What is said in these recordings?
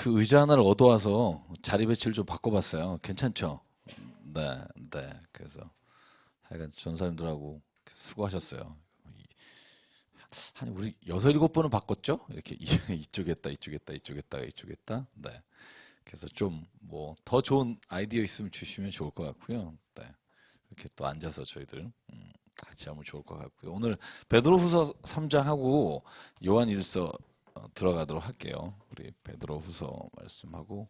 그 의자 하나를 얻어와서 자리 배치를 좀 바꿔봤어요. 괜찮죠? 네, 네. 그래서 하여간 전사님들하고 수고하셨어요. 한 우리 여섯 일곱 번은 바꿨죠? 이렇게 이쪽에 있다, 이쪽에 있다, 이쪽에 있다, 이쪽에 있다. 네. 그래서 좀 뭐 더 좋은 아이디어 있으면 주시면 좋을 것 같고요. 네. 이렇게 또 앉아서 저희들 같이 하면 좋을 것 같고요. 오늘 베드로후서 3장하고 요한 1서 들어가도록 할게요. 우리 베드로후서 말씀하고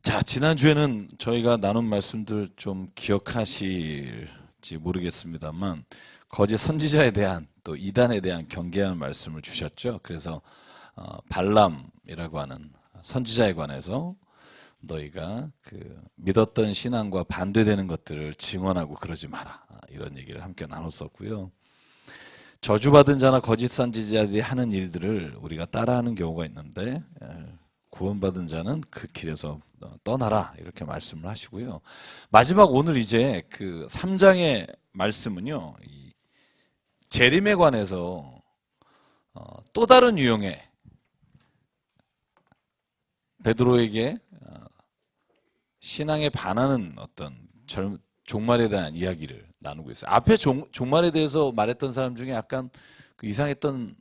자, 지난주에는 저희가 나눈 말씀들 좀 기억하실지 모르겠습니다만 거짓 선지자에 대한 또 이단에 대한 경계하는 말씀을 주셨죠. 그래서 발람이라고 하는 선지자에 관해서 너희가 그 믿었던 신앙과 반대되는 것들을 증언하고 그러지 마라. 이런 얘기를 함께 나눴었고요. 저주받은 자나 거짓 선지자들이 하는 일들을 우리가 따라하는 경우가 있는데 구원받은 자는 그 길에서 떠나라 이렇게 말씀을 하시고요. 마지막 오늘 이제 그 3장의 말씀은요. 이 재림에 관해서 또 다른 유형의 베드로에게 신앙에 반하는 어떤 종말에 대한 이야기를 나누고 있어요. 앞에 종말에 대해서 말했던 사람 중에 약간 그 이상했던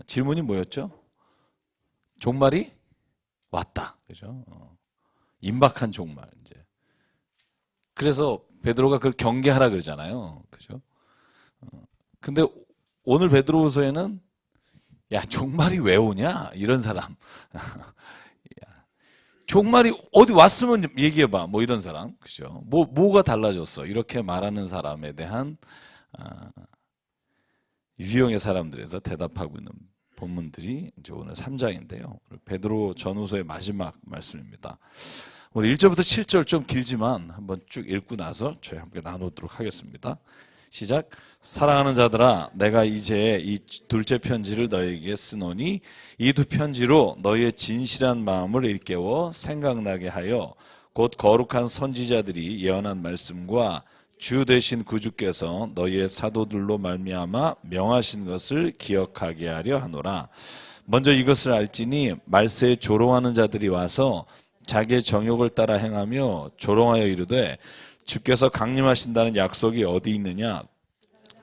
질문이 뭐였죠? 종말이 왔다. 그죠? 임박한 종말. 이제. 그래서 베드로가 그걸 경계하라 그러잖아요. 그죠? 근데 오늘 베드로후서에는 야, 종말이 왜 오냐? 이런 사람. 종말이 어디 왔으면 얘기해봐. 뭐 이런 사람. 그죠? 뭐가 달라졌어? 이렇게 말하는 사람에 대한, 유형의 사람들에서 대답하고 있는 본문들이 이제 오늘 3장인데요. 베드로 전후서의 마지막 말씀입니다. 오늘 1절부터 7절 좀 길지만 한번 쭉 읽고 나서 저희 함께 나누도록 하겠습니다. 시작. 사랑하는 자들아, 내가 이제 이 둘째 편지를 너희에게 쓰노니 이 두 편지로 너희의 진실한 마음을 일깨워 생각나게 하여 곧 거룩한 선지자들이 예언한 말씀과 주 되신 구주께서 너희의 사도들로 말미암아 명하신 것을 기억하게 하려 하노라. 먼저 이것을 알지니 말세에 조롱하는 자들이 와서 자기의 정욕을 따라 행하며 조롱하여 이르되 주께서 강림하신다는 약속이 어디 있느냐?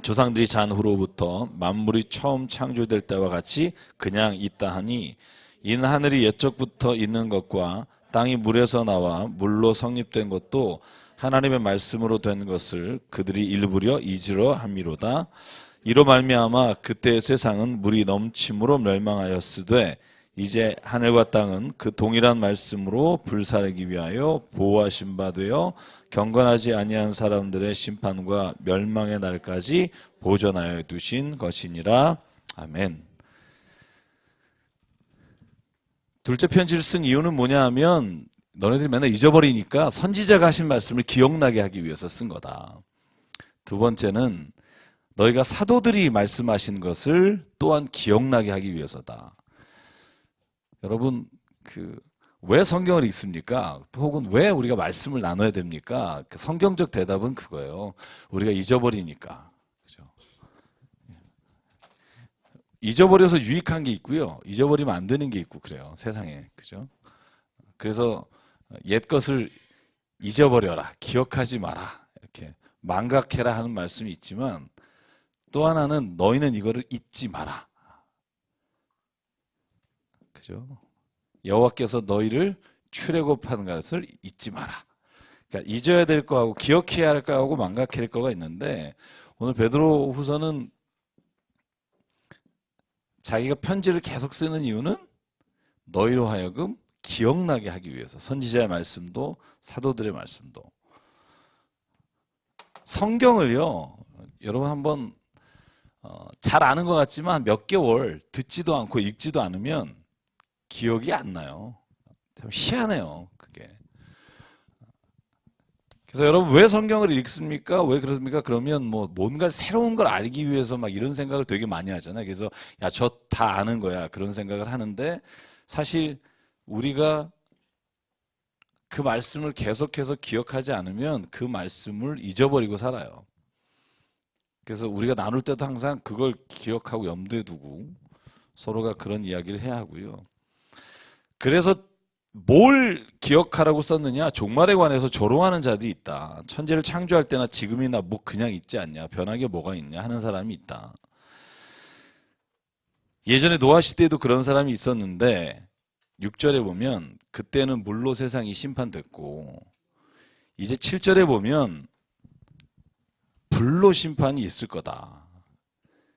조상들이 잔 후로부터 만물이 처음 창조될 때와 같이 그냥 있다 하니 이는 하늘이 옛적부터 있는 것과 땅이 물에서 나와 물로 성립된 것도 하나님의 말씀으로 된 것을 그들이 일부러 잊으려 함이로다. 이로 말미암아 그때의 세상은 물이 넘침으로 멸망하였으되 이제 하늘과 땅은 그 동일한 말씀으로 불사르기 위하여 보호하신 바 되어 경건하지 아니한 사람들의 심판과 멸망의 날까지 보존하여 두신 것이니라. 아멘. 둘째 편지를 쓴 이유는 뭐냐 하면 너네들이 맨날 잊어버리니까 선지자가 하신 말씀을 기억나게 하기 위해서 쓴 거다. 두 번째는 너희가 사도들이 말씀하신 것을 또한 기억나게 하기 위해서다. 여러분, 왜 성경을 읽습니까? 혹은 왜 우리가 말씀을 나눠야 됩니까? 그 성경적 대답은 그거예요. 우리가 잊어버리니까. 그죠? 잊어버려서 유익한 게 있고요. 잊어버리면 안 되는 게 있고 그래요. 세상에. 그죠? 그래서 옛 것을 잊어버려라. 기억하지 마라. 이렇게 망각해라 하는 말씀이 있지만 또 하나는 너희는 이거를 잊지 마라. 그죠? 여호와께서 너희를 출애굽한 것을 잊지 마라. 그러니까 잊어야 될 거하고 기억해야 할 거하고 망각해야 할 거가 있는데 오늘 베드로후서는 자기가 편지를 계속 쓰는 이유는 너희로 하여금 기억나게 하기 위해서 선지자의 말씀도 사도들의 말씀도 성경을요 여러분 한번 잘 아는 것 같지만 몇 개월 듣지도 않고 읽지도 않으면 기억이 안 나요. 참 희한해요, 그게. 그래서 여러분 왜 성경을 읽습니까? 왜 그렇습니까? 그러면 뭐 뭔가 새로운 걸 알기 위해서 막 이런 생각을 되게 많이 하잖아요. 그래서 야, 저 다 아는 거야. 그런 생각을 하는데 사실 우리가 그 말씀을 계속해서 기억하지 않으면 그 말씀을 잊어버리고 살아요. 그래서 우리가 나눌 때도 항상 그걸 기억하고 염두에 두고 서로가 그런 이야기를 해야 하고요. 그래서 뭘 기억하라고 썼느냐? 종말에 관해서 조롱하는 자들이 있다. 천지를 창조할 때나 지금이나 뭐 그냥 있지 않냐? 변하게 뭐가 있냐? 하는 사람이 있다. 예전에 노아 시대에도 그런 사람이 있었는데 6절에 보면 그때는 물로 세상이 심판됐고 이제 7절에 보면 불로 심판이 있을 거다.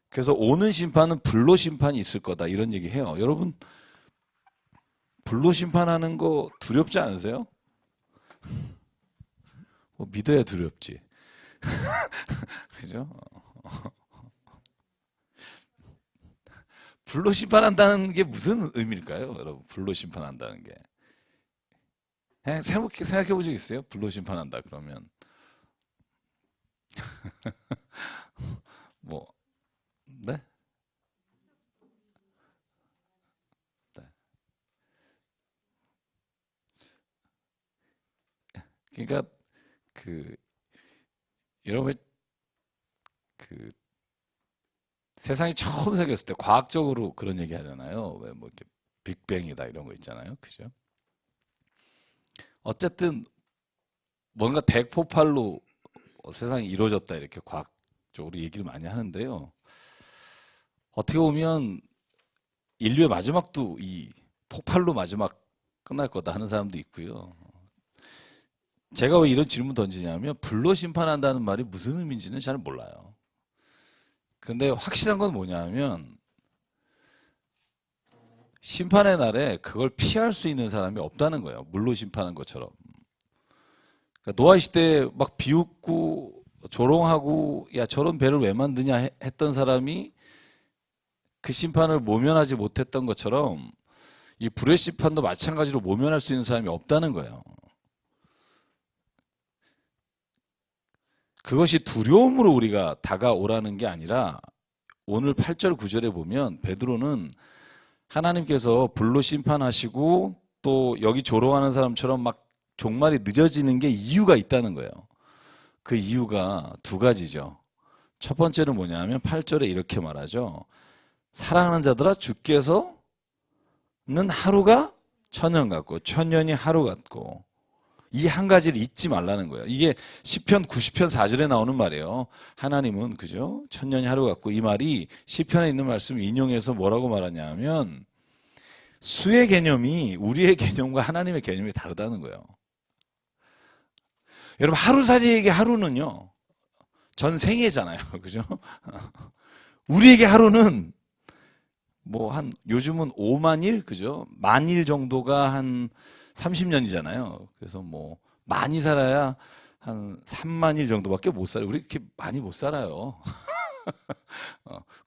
그래서 오는 심판은 불로 심판이 있을 거다. 이런 얘기 해요. 여러분 불로 심판하는 거 두렵지 않으세요? 뭐 믿어야 두렵지. 그죠? 불로 심판한다는 게 무슨 의미일까요? 여러분, 불로 심판한다는 게. 그냥 생각해 본 적 있어요? 불로 심판한다 그러면. 뭐, 네? 네. 그러니까, 여러분, 세상이 처음 생겼을 때 과학적으로 그런 얘기 하잖아요. 왜 뭐 이렇게 빅뱅이다 이런 거 있잖아요. 그죠? 어쨌든 뭔가 대폭발로 세상이 이루어졌다 이렇게 과학적으로 얘기를 많이 하는데요. 어떻게 보면 인류의 마지막도 이 폭발로 마지막 끝날 거다 하는 사람도 있고요. 제가 왜 이런 질문 던지냐면 불로 심판한다는 말이 무슨 의미인지는 잘 몰라요. 근데 확실한 건 뭐냐면 심판의 날에 그걸 피할 수 있는 사람이 없다는 거예요. 물로 심판한 것처럼. 그러니까 노아 시대에 막 비웃고 조롱하고 야 저런 배를 왜 만드냐 했던 사람이 그 심판을 모면하지 못했던 것처럼 이 불의 심판도 마찬가지로 모면할 수 있는 사람이 없다는 거예요. 그것이 두려움으로 우리가 다가오라는 게 아니라 오늘 8절 9절에 보면 베드로는 하나님께서 불로 심판하시고 또 여기 조롱하는 사람처럼 막 종말이 늦어지는 게 이유가 있다는 거예요. 그 이유가 두 가지죠. 첫 번째는 뭐냐면 8절에 이렇게 말하죠. 사랑하는 자들아 주께서는 하루가 천년 같고 천년이 하루 같고 이 한 가지를 잊지 말라는 거예요. 이게 시편 90편 4절에 나오는 말이에요. 하나님은 그죠? 천년이 하루 같고 이 말이 시편에 있는 말씀 인용해서 뭐라고 말하냐면 수의 개념이 우리의 개념과 하나님의 개념이 다르다는 거예요. 여러분 하루살이에게 하루는요. 전 생애잖아요. 그죠? 우리에게 하루는 뭐 요즘은 5만 일 그죠? 만 일 정도가 한 30년이잖아요. 그래서 뭐 많이 살아야 한 3만 일 정도밖에 못 살아요. 우리 그렇게 많이 못 살아요.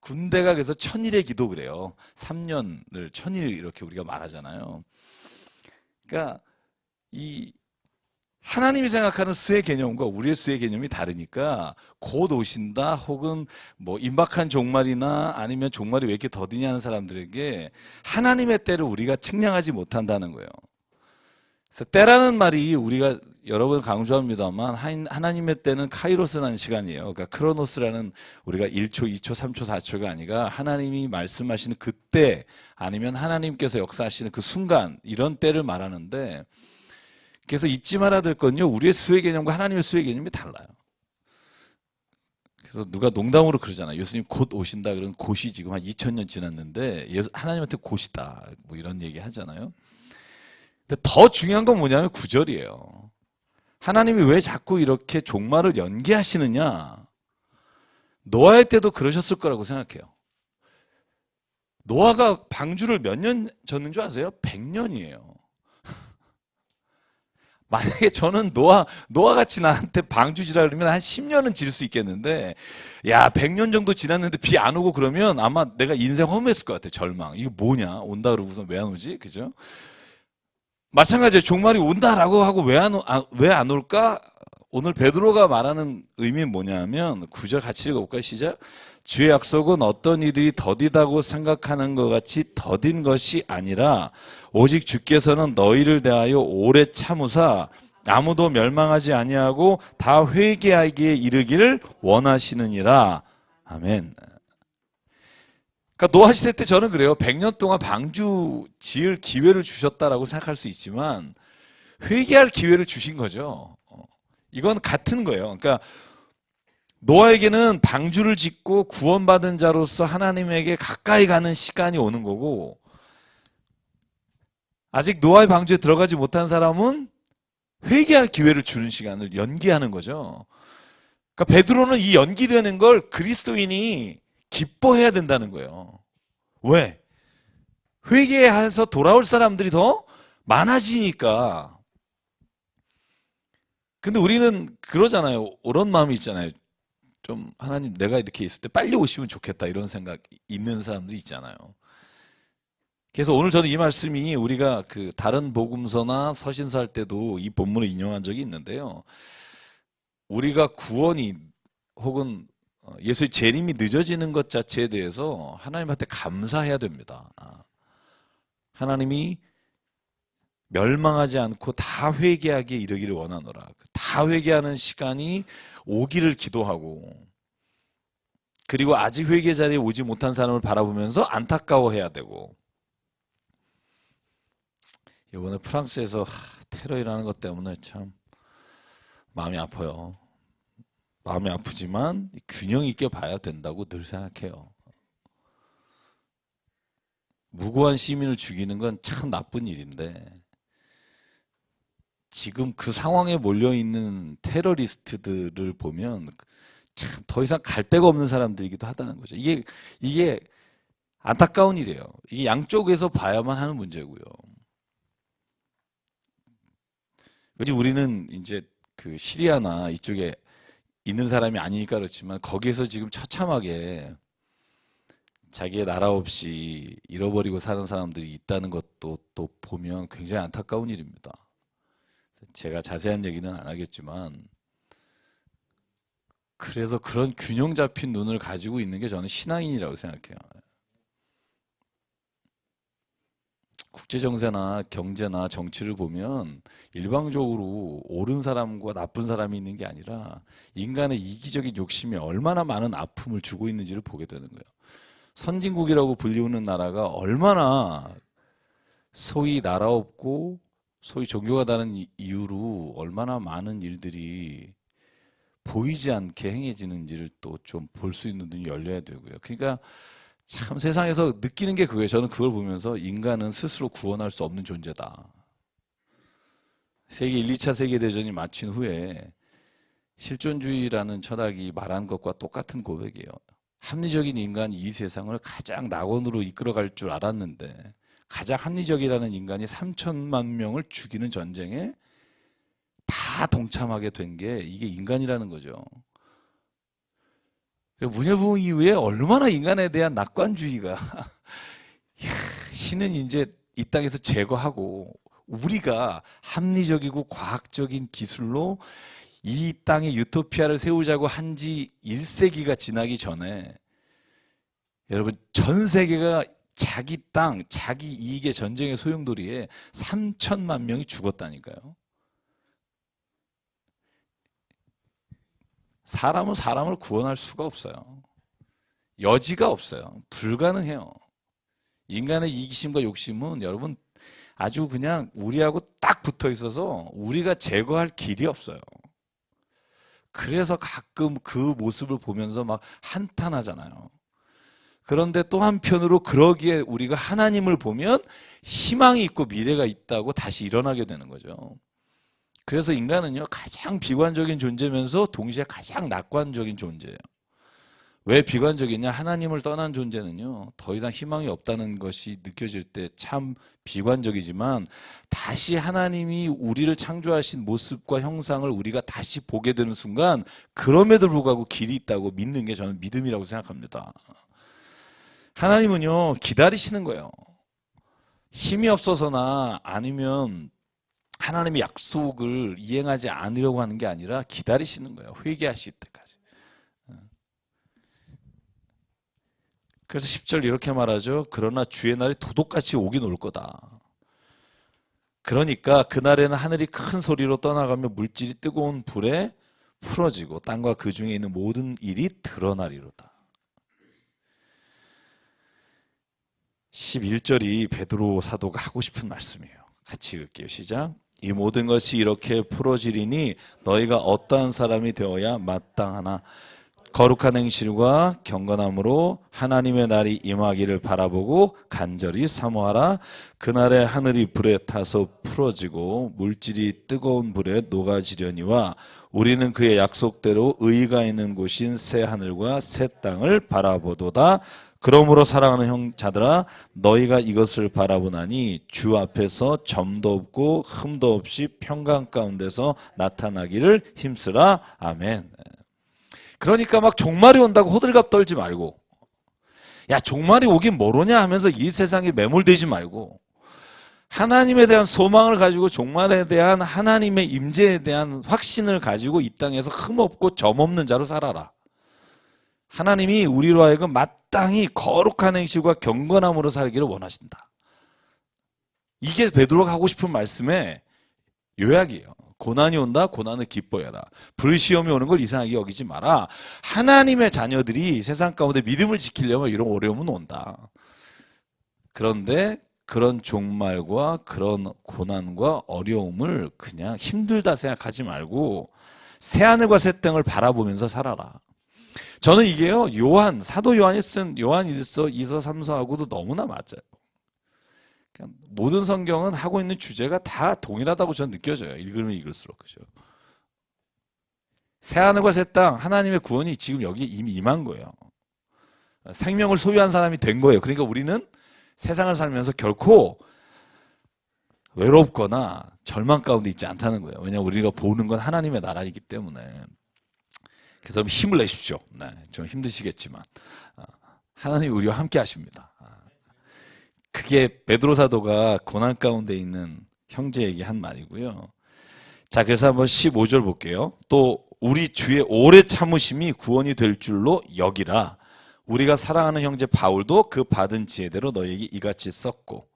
군대가 그래서 1000일의 기도 그래요. 3년을 1000일 이렇게 우리가 말하잖아요. 그러니까 이 하나님이 생각하는 수의 개념과 우리의 수의 개념이 다르니까 곧 오신다 혹은 뭐 임박한 종말이나 아니면 종말이 왜 이렇게 더디냐 하는 사람들에게 하나님의 때를 우리가 측량하지 못한다는 거예요. 그래서 때라는 말이 우리가 여러 번 강조합니다만 하나님의 때는 카이로스라는 시간이에요. 그러니까 크로노스라는 우리가 1초, 2초, 3초, 4초가 아니라 하나님이 말씀하시는 그때 아니면 하나님께서 역사하시는 그 순간 이런 때를 말하는데 그래서 잊지 말아야 될 건요. 우리의 수의 개념과 하나님의 수의 개념이 달라요. 그래서 누가 농담으로 그러잖아요. 예수님 곧 오신다 그러면 곧이 지금 한 2000년 지났는데 하나님한테 곧이다 뭐 이런 얘기 하잖아요. 근데 더 중요한 건 뭐냐면 9절이에요. 하나님이 왜 자꾸 이렇게 종말을 연기하시느냐? 노아의 때도 그러셨을 거라고 생각해요. 노아가 방주를 몇 년 졌는 줄 아세요? 100년이에요. 만약에 저는 노아 같이 나한테 방주지라 그러면 한 10년은 질 수 있겠는데, 야, 100년 정도 지났는데 비 안 오고 그러면 아마 내가 인생 허무했을 것 같아, 절망. 이거 뭐냐? 온다 그러고서 왜 안 오지? 그죠? 마찬가지로 종말이 온다라고 하고 왜 안 올까? 오늘 베드로가 말하는 의미는 뭐냐면 9절 같이 읽어볼까요? 시작. 주의 약속은 어떤 이들이 더디다고 생각하는 것 같이 더딘 것이 아니라 오직 주께서는 너희를 대하여 오래 참으사 아무도 멸망하지 아니하고 다 회개하기에 이르기를 원하시느니라. 아멘. 그러니까 노아 시대 때 저는 그래요. 100년 동안 방주 지을 기회를 주셨다라고 생각할 수 있지만 회개할 기회를 주신 거죠. 이건 같은 거예요. 그러니까 노아에게는 방주를 짓고 구원받은 자로서 하나님에게 가까이 가는 시간이 오는 거고, 아직 노아의 방주에 들어가지 못한 사람은 회개할 기회를 주는 시간을 연기하는 거죠. 그러니까 베드로는 이 연기되는 걸 그리스도인이 기뻐해야 된다는 거예요. 왜? 회개해서 돌아올 사람들이 더 많아지니까. 근데 우리는 그러잖아요. 그런 마음이 있잖아요. 좀 하나님 내가 이렇게 있을 때 빨리 오시면 좋겠다 이런 생각 있는 사람들이 있잖아요. 그래서 오늘 저는 이 말씀이 우리가 그 다른 복음서나 서신서 할 때도 이 본문을 인용한 적이 있는데요. 우리가 구원이 혹은 예수의 재림이 늦어지는 것 자체에 대해서 하나님한테 감사해야 됩니다. 하나님이 멸망하지 않고 다 회개하기에 이르기를 원하노라. 다 회개하는 시간이 오기를 기도하고, 그리고 아직 회개 자리에 오지 못한 사람을 바라보면서 안타까워해야 되고. 이번에 프랑스에서 테러 일어나는 것 때문에 참 마음이 아파요. 마음이 아프지만 균형 있게 봐야 된다고 늘 생각해요. 무고한 시민을 죽이는 건 참 나쁜 일인데, 지금 그 상황에 몰려있는 테러리스트들을 보면 참 더 이상 갈 데가 없는 사람들이기도 하다는 거죠. 이게 안타까운 일이에요. 이게 양쪽에서 봐야만 하는 문제고요. 왜냐면 우리는 이제 그 시리아나 이쪽에 있는 사람이 아니니까 그렇지만 거기에서 지금 처참하게 자기의 나라 없이 잃어버리고 사는 사람들이 있다는 것도 또 보면 굉장히 안타까운 일입니다. 제가 자세한 얘기는 안 하겠지만, 그래서 그런 균형 잡힌 눈을 가지고 있는 게 저는 신앙인이라고 생각해요. 국제정세나 경제나 정치를 보면 일방적으로 옳은 사람과 나쁜 사람이 있는 게 아니라 인간의 이기적인 욕심이 얼마나 많은 아픔을 주고 있는지를 보게 되는 거예요. 선진국이라고 불리우는 나라가 얼마나 소위 나라 없고 소위 종교가 다른 이유로 얼마나 많은 일들이 보이지 않게 행해지는지를 또 좀 볼 수 있는 눈이 열려야 되고요. 그러니까 참 세상에서 느끼는 게 그거예요. 저는 그걸 보면서 인간은 스스로 구원할 수 없는 존재다. 세계 1, 2차 세계대전이 마친 후에 실존주의라는 철학이 말한 것과 똑같은 고백이에요. 합리적인 인간이 이 세상을 가장 낙원으로 이끌어갈 줄 알았는데, 가장 합리적이라는 인간이 3천만 명을 죽이는 전쟁에 다 동참하게 된 게 이게 인간이라는 거죠. 문예부흥 이후에 얼마나 인간에 대한 낙관주의가 신은 이제 이 땅에서 제거하고 우리가 합리적이고 과학적인 기술로 이 땅에 유토피아를 세우자고 한 지 1세기가 지나기 전에 여러분 전 세계가 자기 땅, 자기 이익의 전쟁의 소용돌이에 3천만 명이 죽었다니까요. 사람은 사람을 구원할 수가 없어요. 여지가 없어요. 불가능해요. 인간의 이기심과 욕심은 여러분 아주 그냥 우리하고 딱 붙어 있어서 우리가 제거할 길이 없어요. 그래서 가끔 그 모습을 보면서 막 한탄하잖아요. 그런데 또 한편으로 그러기에 우리가 하나님을 보면 희망이 있고 미래가 있다고 다시 일어나게 되는 거죠. 그래서 인간은요, 가장 비관적인 존재면서 동시에 가장 낙관적인 존재예요. 왜 비관적이냐? 하나님을 떠난 존재는요, 더 이상 희망이 없다는 것이 느껴질 때 참 비관적이지만, 다시 하나님이 우리를 창조하신 모습과 형상을 우리가 다시 보게 되는 순간, 그럼에도 불구하고 길이 있다고 믿는 게 저는 믿음이라고 생각합니다. 하나님은요, 기다리시는 거예요. 힘이 없어서나 아니면 하나님의 약속을 이행하지 않으려고 하는 게 아니라 기다리시는 거예요. 회개하실 때까지. 그래서 10절 이렇게 말하죠. 그러나 주의 날이 도둑같이 오긴 올 거다. 그러니까 그날에는 하늘이 큰 소리로 떠나가며 물질이 뜨거운 불에 풀어지고 땅과 그 중에 있는 모든 일이 드러나리로다. 11절이 베드로 사도가 하고 싶은 말씀이에요. 같이 읽을게요. 시작. 이 모든 것이 이렇게 풀어지리니 너희가 어떠한 사람이 되어야 마땅하나 거룩한 행실과 경건함으로 하나님의 날이 임하기를 바라보고 간절히 사모하라. 그날에 하늘이 불에 타서 풀어지고 물질이 뜨거운 불에 녹아지려니와 우리는 그의 약속대로 의가 있는 곳인 새 하늘과 새 땅을 바라보도다. 그러므로 사랑하는 형자들아 너희가 이것을 바라보나니 주 앞에서 점도 없고 흠도 없이 평강 가운데서 나타나기를 힘쓰라. 아멘. 그러니까 막 종말이 온다고 호들갑 떨지 말고, 야 종말이 오긴 뭐로냐 하면서 이 세상에 매몰되지 말고, 하나님에 대한 소망을 가지고 종말에 대한 하나님의 임재에 대한 확신을 가지고 이 땅에서 흠없고 점없는 자로 살아라. 하나님이 우리로 하여금 마땅히 거룩한 행실과 경건함으로 살기를 원하신다. 이게 베드로가 하고 싶은 말씀의 요약이에요. 고난이 온다. 고난을 기뻐해라. 불시험이 오는 걸 이상하게 여기지 마라. 하나님의 자녀들이 세상 가운데 믿음을 지키려면 이런 어려움은 온다. 그런데 그런 종말과 그런 고난과 어려움을 그냥 힘들다 생각하지 말고 새하늘과 새 땅을 바라보면서 살아라. 저는 이게요, 사도 요한이 쓴 요한 1서, 2서, 3서하고도 너무나 맞아요. 모든 성경은 하고 있는 주제가 다 동일하다고 저는 느껴져요. 읽으면 읽을수록. 그죠? 새하늘과 새 땅, 하나님의 구원이 지금 여기에 이미 임한 거예요. 생명을 소유한 사람이 된 거예요. 그러니까 우리는 세상을 살면서 결코 외롭거나 절망 가운데 있지 않다는 거예요. 왜냐하면 우리가 보는 건 하나님의 나라이기 때문에. 그래서 힘을 내십시오. 네, 좀 힘드시겠지만 하나님이 우리와 함께 하십니다. 그게 베드로 사도가 고난 가운데 있는 형제에게 한 말이고요. 자, 그래서 한번 15절 볼게요. 또 우리 주의 오래 참으심이 구원이 될 줄로 여기라. 우리가 사랑하는 형제 바울도 그 받은 지혜대로 너희에게 이같이 썼고.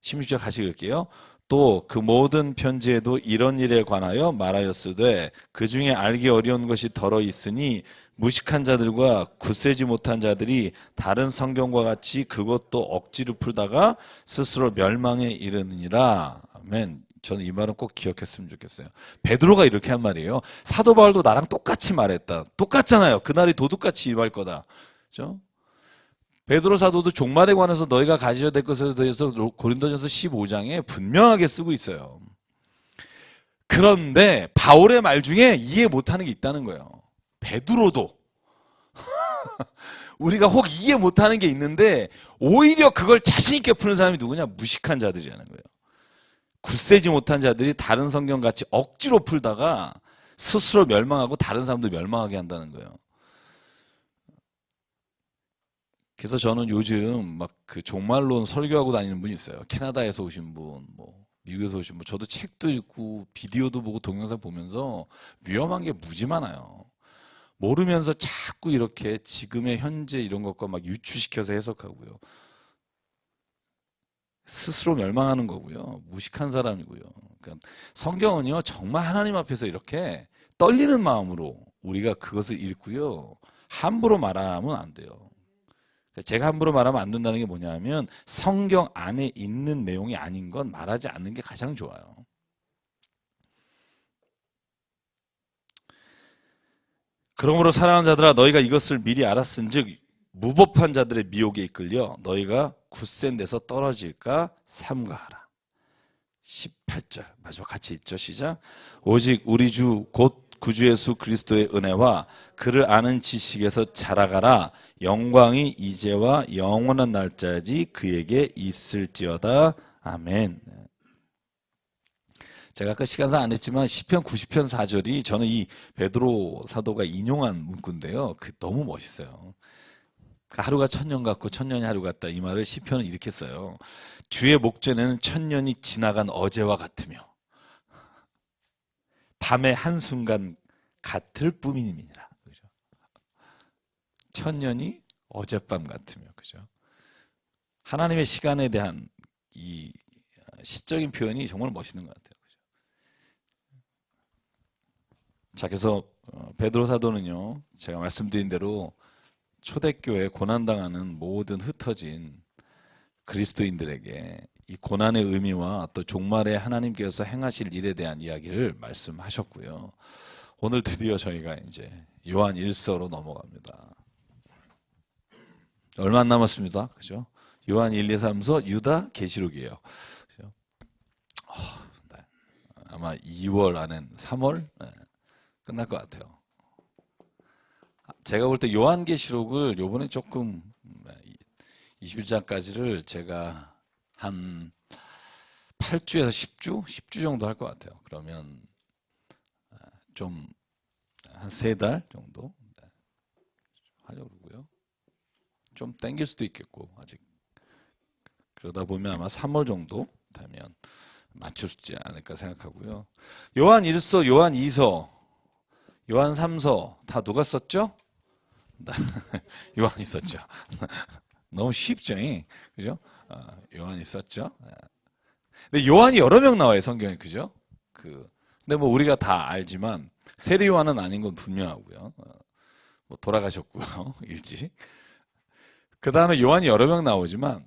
16절 같이 읽을게요. 또 그 모든 편지에도 이런 일에 관하여 말하였으되 그 중에 알기 어려운 것이 덜어 있으니 무식한 자들과 굳세지 못한 자들이 다른 성경과 같이 그것도 억지로 풀다가 스스로 멸망에 이르느니라. 아멘. 저는 이 말은 꼭 기억했으면 좋겠어요. 베드로가 이렇게 한 말이에요. 사도 바울도 나랑 똑같이 말했다. 똑같잖아요. 그날이 도둑같이 임할 거다. 그렇죠? 베드로 사도도 종말에 관해서 너희가 가져야 될 것에 대해서 고린도전서 15장에 분명하게 쓰고 있어요. 그런데 바울의 말 중에 이해 못하는 게 있다는 거예요. 베드로도 우리가 혹 이해 못하는 게 있는데 오히려 그걸 자신 있게 푸는 사람이 누구냐? 무식한 자들이라는 거예요. 굳세지 못한 자들이 다른 성경같이 억지로 풀다가 스스로 멸망하고 다른 사람도 멸망하게 한다는 거예요. 그래서 저는 요즘 막 그 종말론 설교하고 다니는 분이 있어요. 캐나다에서 오신 분, 뭐 미국에서 오신 분. 저도 책도 읽고 비디오도 보고 동영상 보면서 위험한 게 무지 많아요. 모르면서 자꾸 이렇게 지금의 현재 이런 것과 막 유추시켜서 해석하고요. 스스로 멸망하는 거고요. 무식한 사람이고요. 그러니까 성경은요, 정말 하나님 앞에서 이렇게 떨리는 마음으로 우리가 그것을 읽고요. 함부로 말하면 안 돼요. 제가 함부로 말하면 안 된다는 게 뭐냐면 성경 안에 있는 내용이 아닌 건 말하지 않는 게 가장 좋아요. 그러므로 사랑하는 자들아 너희가 이것을 미리 알았은즉 무법한 자들의 미혹에 이끌려 너희가 굳센 데서 떨어질까 삼가하라. 18절 마지막 같이 읽죠. 시작. 오직 우리 주 곧 구주 예수 그리스도의 은혜와 그를 아는 지식에서 자라가라. 영광이 이제와 영원한 날짜지 그에게 있을지어다. 아멘. 제가 아까 시간상 안 했지만 시편 90편 4절이 저는 이 베드로 사도가 인용한 문구인데요. 너무 멋있어요. 하루가 천년 같고 천년이 하루 같다. 이 말을 시편은 이렇게 써요. 주의 목전에는 천년이 지나간 어제와 같으며 밤의 한순간 같을 뿐이니라. 그죠? 천년이 어젯밤 같으며, 그죠? 하나님의 시간에 대한 이 시적인 표현이 정말 멋있는 것 같아요. 그죠? 자, 그래서 베드로 사도는요, 제가 말씀드린 대로 초대교회 고난당하는 모든 흩어진 그리스도인들에게 이 고난의 의미와 또 종말에 하나님께서 행하실 일에 대한 이야기를 말씀하셨고요. 오늘 드디어 저희가 이제 요한 1서로 넘어갑니다. 얼마 안 남았습니다. 그죠? 요한 1, 2, 3서 유다 계시록이에요. 그죠? 네. 아마 2월 안엔 3월 네. 끝날 것 같아요. 제가 볼 때 요한 계시록을 요번에 조금 21장까지를 제가 한 8주에서 10주? 10주 정도 할 것 같아요. 그러면 좀 한 3달 정도 하려고 그러고요. 좀 땡길 수도 있겠고 아직 그러다 보면 아마 3월 정도 되면 맞출 수 있지 않을까 생각하고요. 요한 1서, 요한 2서, 요한 3서 다 누가 썼죠? 요한이 썼죠. 너무 쉽죠? 그죠? 요한이 썼죠. 근데 요한이 여러 명 나와요, 성경에. 그죠? 근데 뭐 우리가 다 알지만 세례 요한은 아닌 건 분명하고요. 뭐 돌아가셨고요. 일찍. 그 다음에 요한이 여러 명 나오지만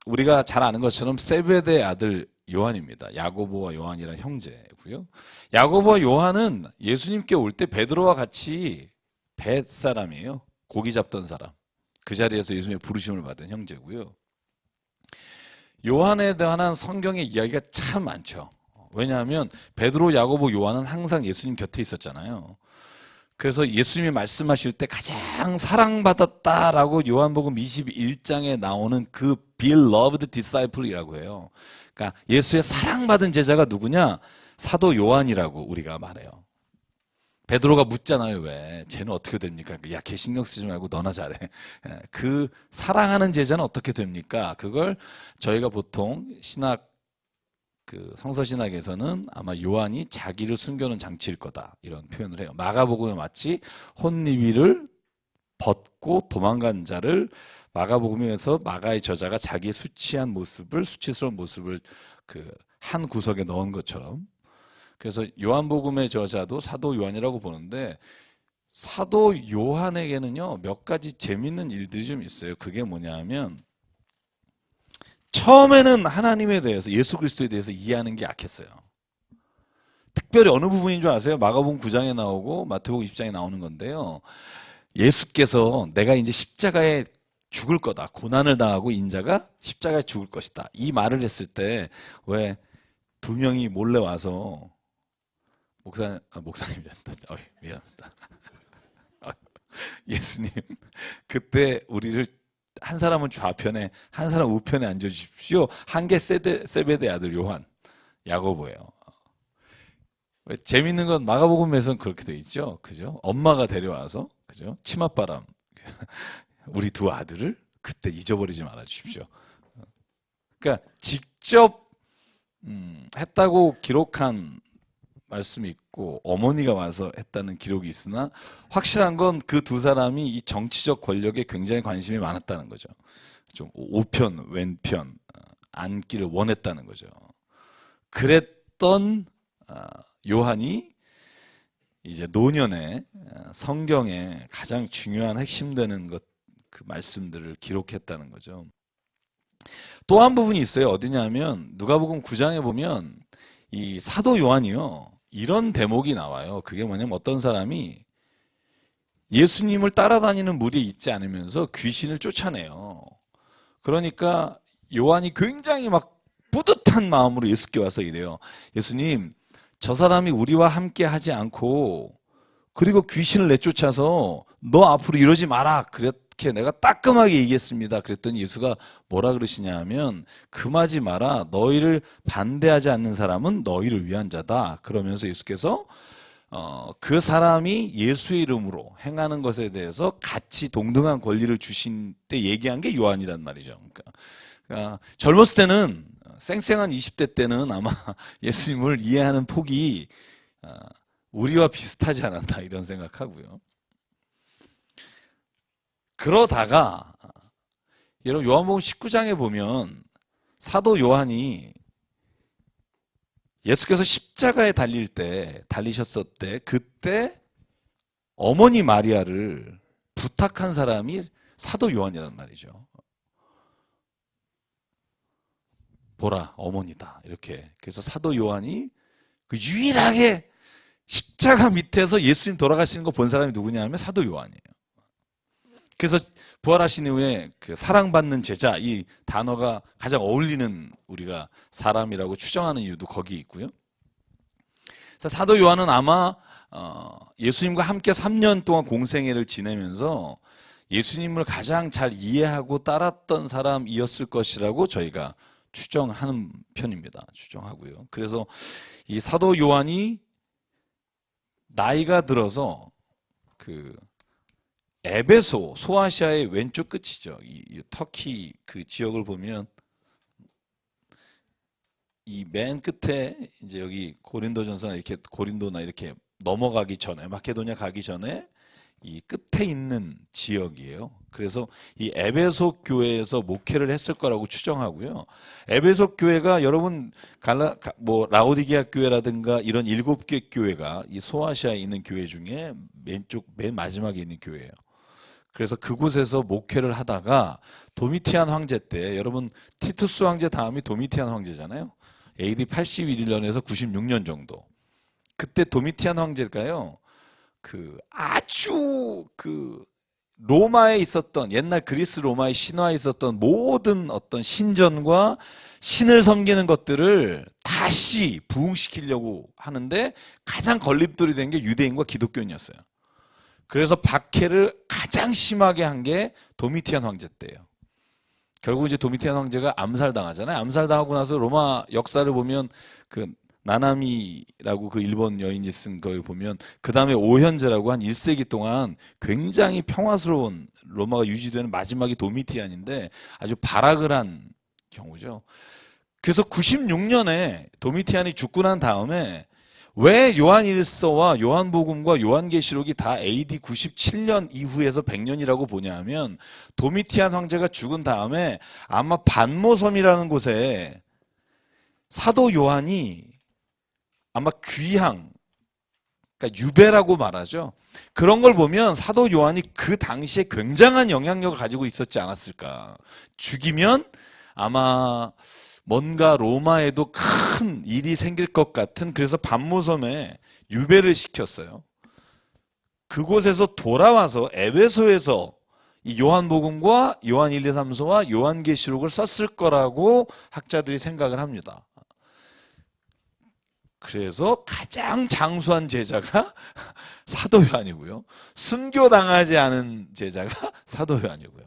우리가 잘 아는 것처럼 세베대의 아들 요한입니다. 야고보와 요한이란 형제고요. 야고보와 요한은 예수님께 올 때 베드로와 같이 배 사람이에요. 고기 잡던 사람. 그 자리에서 예수님의 부르심을 받은 형제고요. 요한에 대한 성경의 이야기가 참 많죠. 왜냐하면 베드로, 야고보, 요한은 항상 예수님 곁에 있었잖아요. 그래서 예수님이 말씀하실 때 가장 사랑받았다라고 요한복음 21장에 나오는 그 beloved disciple이라고 해요. 그러니까 예수의 사랑받은 제자가 누구냐? 사도 요한이라고 우리가 말해요. 베드로가 묻잖아요. 왜? 쟤는 어떻게 됩니까? 야, 걔 신경 쓰지 말고 너나 잘해. 그 사랑하는 제자는 어떻게 됩니까? 그걸 저희가 보통 성서신학에서는 아마 요한이 자기를 숨겨놓은 장치일 거다 이런 표현을 해요. 마가복음에 마치 혼니비를 벗고 도망간 자를 마가복음에서 마가의 저자가 자기의 수치스러운 모습을 한 구석에 넣은 것처럼. 그래서 요한복음의 저자도 사도 요한이라고 보는데 사도 요한에게는요 몇 가지 재밌는 일들이 좀 있어요. 그게 뭐냐면 처음에는 하나님에 대해서 예수 그리스도에 대해서 이해하는 게 약했어요. 특별히 어느 부분인 줄 아세요? 마가복음 9장에 나오고 마태복음 20장에 나오는 건데요. 예수께서 내가 이제 십자가에 죽을 거다. 고난을 당하고 인자가 십자가에 죽을 것이다. 이 말을 했을 때 왜 두 명이 몰래 와서 목사님이란다. 미안합니다. 예수님 그때 우리를 한 사람은 좌편에 한 사람은 우편에 앉아주십시오. 한 개 세베대 아들 요한 야고보예요. 재밌는 건 마가복음에서는 그렇게 돼 있죠. 그죠? 엄마가 데려와서 그죠? 치맛바람 우리 두 아들을 그때 잊어버리지 말아 주십시오. 그러니까 직접 했다고 기록한 말씀이 있고 어머니가 와서 했다는 기록이 있으나 확실한 건 그 두 사람이 이 정치적 권력에 굉장히 관심이 많았다는 거죠. 좀 우편 왼편 앉기를 원했다는 거죠. 그랬던 요한이 이제 노년에 성경에 가장 중요한 핵심되는 그 말씀들을 기록했다는 거죠. 또 한 부분이 있어요. 어디냐면 누가복음 9장에 보면 이 사도 요한이요. 이런 대목이 나와요. 그게 뭐냐면 어떤 사람이 예수님을 따라다니는 무리에 있지 않으면서 귀신을 쫓아내요. 그러니까 요한이 굉장히 막 뿌듯한 마음으로 예수께 와서 이래요. 예수님, 저 사람이 우리와 함께 하지 않고 그리고 귀신을 내쫓아서 너 앞으로 이러지 마라. 그렇게 내가 따끔하게 얘기했습니다. 그랬더니 예수가 뭐라 그러시냐 하면 금하지 마라. 너희를 반대하지 않는 사람은 너희를 위한 자다. 그러면서 예수께서 그 사람이 예수의 이름으로 행하는 것에 대해서 같이 동등한 권리를 주신 때 얘기한 게 요한이란 말이죠. 그러니까 젊었을 때는 쌩쌩한 20대 때는 아마 예수님을 이해하는 폭이 우리와 비슷하지 않았나 이런 생각하고요. 그러다가 여러분 요한복음 19장에 보면 사도 요한이 예수께서 십자가에 달리셨을 때 그때 어머니 마리아를 부탁한 사람이 사도 요한이란 말이죠. 보라 어머니다 이렇게. 그래서 사도 요한이 그 유일하게 십자가 밑에서 예수님 돌아가시는 거 본 사람이 누구냐 하면 사도 요한이에요. 그래서 부활하신 이후에 그 사랑받는 제자 이 단어가 가장 어울리는 우리가 사람이라고 추정하는 이유도 거기 있고요. 그래서 사도 요한은 아마 예수님과 함께 3년 동안 공생애를 지내면서 예수님을 가장 잘 이해하고 따랐던 사람이었을 것이라고 저희가 추정하는 편입니다. 추정하고요. 그래서 이 사도 요한이 나이가 들어서 그 에베소, 소아시아의 왼쪽 끝이죠. 이 터키 그 지역을 보면 이 맨 끝에 이제 여기 고린도전서나 이렇게 고린도나 이렇게 넘어가기 전에 마케도냐 가기 전에 이 끝에 있는 지역이에요. 그래서 이 에베소 교회에서 목회를 했을 거라고 추정하고요. 에베소 교회가 여러분 라오디게아 교회라든가 이런 7개 교회가 이 소아시아에 있는 교회 중에 맨 마지막에 있는 교회예요. 그래서 그곳에서 목회를 하다가 도미티안 황제 때 여러분 티투스 황제 다음이 도미티안 황제잖아요. AD 81년에서 96년 정도. 그때 도미티안 황제가요. 아주 로마에 있었던 옛날 그리스 로마의 신화에 있었던 모든 어떤 신전과 신을 섬기는 것들을 다시 부흥시키려고 하는데 가장 걸림돌이 된 게 유대인과 기독교인이었어요. 그래서 박해를 가장 심하게 한 게 도미티안 황제 때예요. 결국 이제 도미티안 황제가 암살당하잖아요. 암살당하고 나서 로마 역사를 보면 나나미라고 그 일본 여인이 쓴 거에 보면 그 다음에 오현제라고 한 1세기 동안 굉장히 평화스러운 로마가 유지되는 마지막이 도미티안인데 아주 발악을 한 경우죠. 그래서 96년에 도미티안이 죽고 난 다음에 왜 요한일서와 요한복음과 요한계시록이 다 AD 97년 이후에서 100년이라고 보냐 하면 도미티안 황제가 죽은 다음에 아마 반모섬이라는 곳에 사도 요한이 아마 귀향, 그러니까 유배라고 말하죠. 그런 걸 보면 사도 요한이 그 당시에 굉장한 영향력을 가지고 있었지 않았을까. 죽이면 아마 뭔가 로마에도 큰 일이 생길 것 같은, 그래서 반모섬에 유배를 시켰어요. 그곳에서 돌아와서 에베소에서 이 요한복음과 요한 1, 2, 3서와 요한계시록을 썼을 거라고 학자들이 생각을 합니다. 그래서 가장 장수한 제자가 사도 요한이고요. 순교당하지 않은 제자가 사도 요한이고요.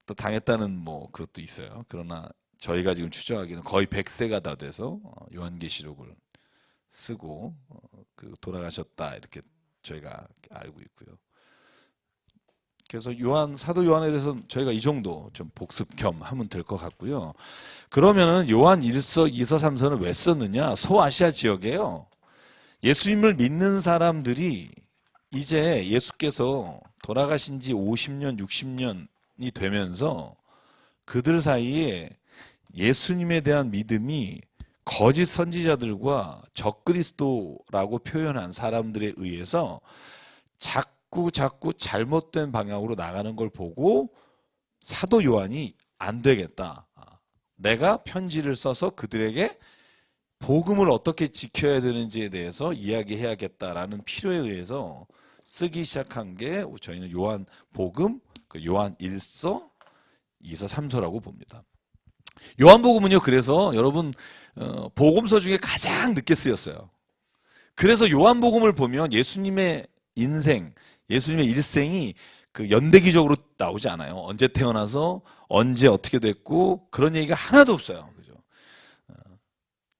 또 당했다는 그것도 있어요. 그러나 저희가 지금 추정하기는 거의 100세가 다 돼서 요한계시록을 쓰고 돌아가셨다 이렇게 저희가 알고 있고요. 그래서 사도 요한에 대해서는 저희가 이 정도 좀 복습 겸 하면 될 것 같고요. 그러면은 요한 1서, 2서, 3서는 왜 썼느냐? 소아시아 지역에요. 예수님을 믿는 사람들이 이제 예수께서 돌아가신 지 50년, 60년이 되면서 그들 사이에 예수님에 대한 믿음이 거짓 선지자들과 적그리스도라고 표현한 사람들에 의해서 자꾸 잘못된 방향으로 나가는 걸 보고 사도 요한이 안 되겠다. 내가 편지를 써서 그들에게 복음을 어떻게 지켜야 되는지에 대해서 이야기해야겠다라는 필요에 의해서 쓰기 시작한 게 저희는 요한복음, 요한 1서, 2서, 3서라고 봅니다. 요한복음은요, 그래서 여러분 복음서 중에 가장 늦게 쓰였어요. 그래서 요한복음을 보면 예수님의 인생, 예수님의 일생이 연대기적으로 나오지 않아요. 언제 태어나서 언제 어떻게 됐고 그런 얘기가 하나도 없어요. 그죠?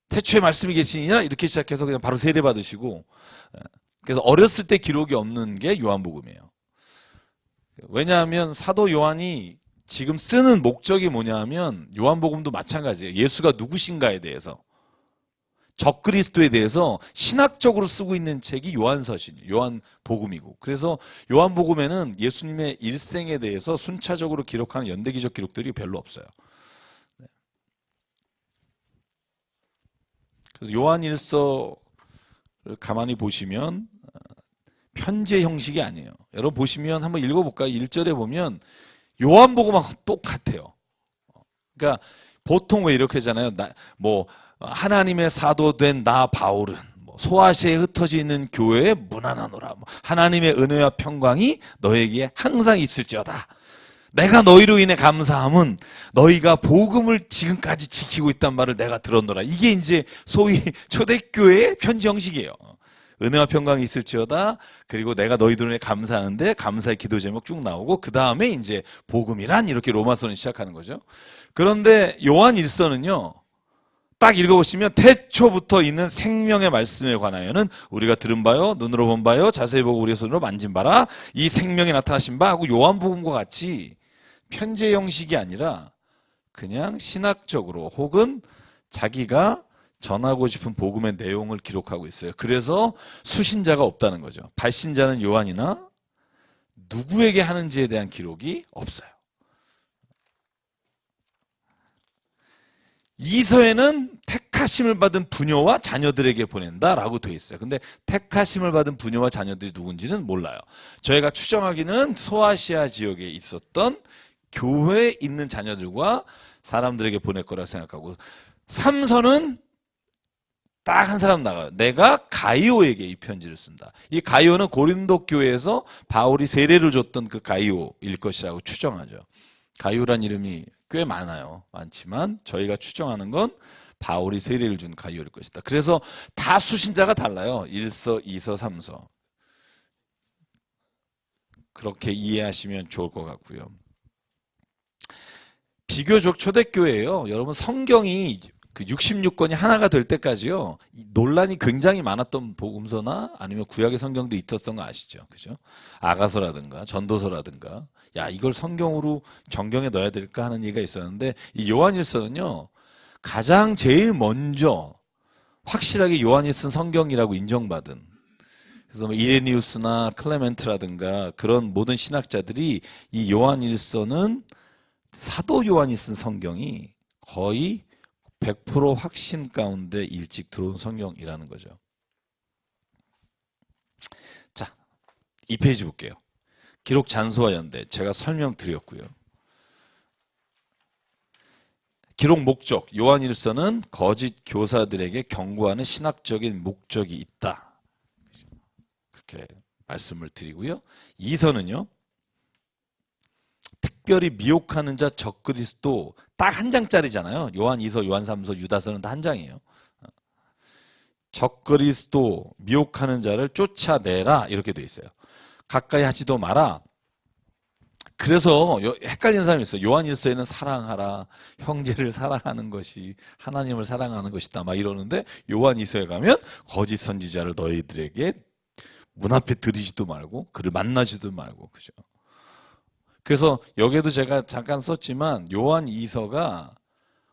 태초에 말씀이 계시니라 이렇게 시작해서 그냥 바로 세례 받으시고, 그래서 어렸을 때 기록이 없는 게 요한복음이에요. 왜냐하면 사도 요한이 지금 쓰는 목적이 뭐냐 하면 요한복음도 마찬가지예요. 예수가 누구신가에 대해서, 적그리스도에 대해서 신학적으로 쓰고 있는 책이 요한복음이고, 그래서 요한복음에는 예수님의 일생에 대해서 순차적으로 기록하는 연대기적 기록들이 별로 없어요. 그래서 요한 1서를 가만히 보시면 편지의 형식이 아니에요. 여러분 보시면 한번 읽어볼까요? 1절에 보면 요한복음하고 똑같아요. 그러니까 보통 왜 이렇게 하잖아요. 뭐 하나님의 사도된 나 바울은 뭐 소아시아에 흩어져 있는 교회에 무난하노라. 뭐 하나님의 은혜와 평강이 너에게 항상 있을지어다. 내가 너희로 인해 감사함은 너희가 복음을 지금까지 지키고 있단 말을 내가 들었노라. 이게 이제 소위 초대교회의 편지 형식이에요. 은혜와 평강이 있을지어다. 그리고 내가 너희들에 감사하는데 감사의 기도 제목 쭉 나오고 그 다음에 이제 복음이란 이렇게 로마서는 시작하는 거죠. 그런데 요한 1서는요. 딱 읽어보시면 태초부터 있는 생명의 말씀에 관하여는 우리가 들은 바요, 눈으로 본 바요, 자세히 보고 우리의 손으로 만진 바라. 이 생명이 나타나신 바 하고 요한복음과 같이 편지 형식이 아니라 그냥 신학적으로 혹은 자기가 전하고 싶은 복음의 내용을 기록하고 있어요. 그래서 수신자가 없다는 거죠. 발신자는 요한이나 누구에게 하는지에 대한 기록이 없어요. 이서에는 택하심을 받은 부녀와 자녀들에게 보낸다라고 되어 있어요. 근데 택하심을 받은 부녀와 자녀들이 누군지는 몰라요. 저희가 추정하기는 소아시아 지역에 있었던 교회에 있는 자녀들과 사람들에게 보낼 거라 생각하고 3서는 딱 한 사람 나가요. 내가 가이오에게 이 편지를 쓴다. 이 가이오는 고린도 교회에서 바울이 세례를 줬던 그 가이오일 것이라고 추정하죠. 가이오란 이름이 꽤 많지만 저희가 추정하는 건 바울이 세례를 준 가이오일 것이다. 그래서 다 수신자가 달라요. 1서, 2서, 3서. 그렇게 이해하시면 좋을 것 같고요. 비교적 초대교회예요. 여러분 성경이 그 66권이 하나가 될 때까지요. 논란이 굉장히 많았던 복음서나 아니면 구약의 성경도 있었던 거 아시죠? 그죠? 아가서라든가 전도서라든가 야 이걸 성경으로 정경에 넣어야 될까 하는 얘기가 있었는데 이 요한일서는요. 가장 제일 먼저 확실하게 요한이 쓴 성경이라고 인정받은 그래서 뭐 이레니우스나 클레멘트라든가 그런 모든 신학자들이 이 요한일서는 사도 요한이 쓴 성경이 거의 100% 확신 가운데 일찍 들어온 성경이라는 거죠. 자, 2페이지 볼게요. 기록 잔소와 연대 제가 설명드렸고요. 기록 목적 요한일서는 거짓 교사들에게 경고하는 신학적인 목적이 있다. 그렇게 말씀을 드리고요. 2서는요. 특별히 미혹하는 자 적그리스도 딱 한 장짜리잖아요. 요한 2서, 요한 3서, 유다서는 다 한 장이에요. 적그리스도 미혹하는 자를 쫓아내라 이렇게 돼 있어요. 가까이 하지도 마라. 그래서 헷갈리는 사람이 있어요. 요한 1서에는 사랑하라, 형제를 사랑하는 것이 하나님을 사랑하는 것이다 막 이러는데 요한 2서에 가면 거짓 선지자를 너희들에게 문 앞에 들이지도 말고 그를 만나지도 말고 그죠. 그래서 여기에도 제가 잠깐 썼지만 요한 2서가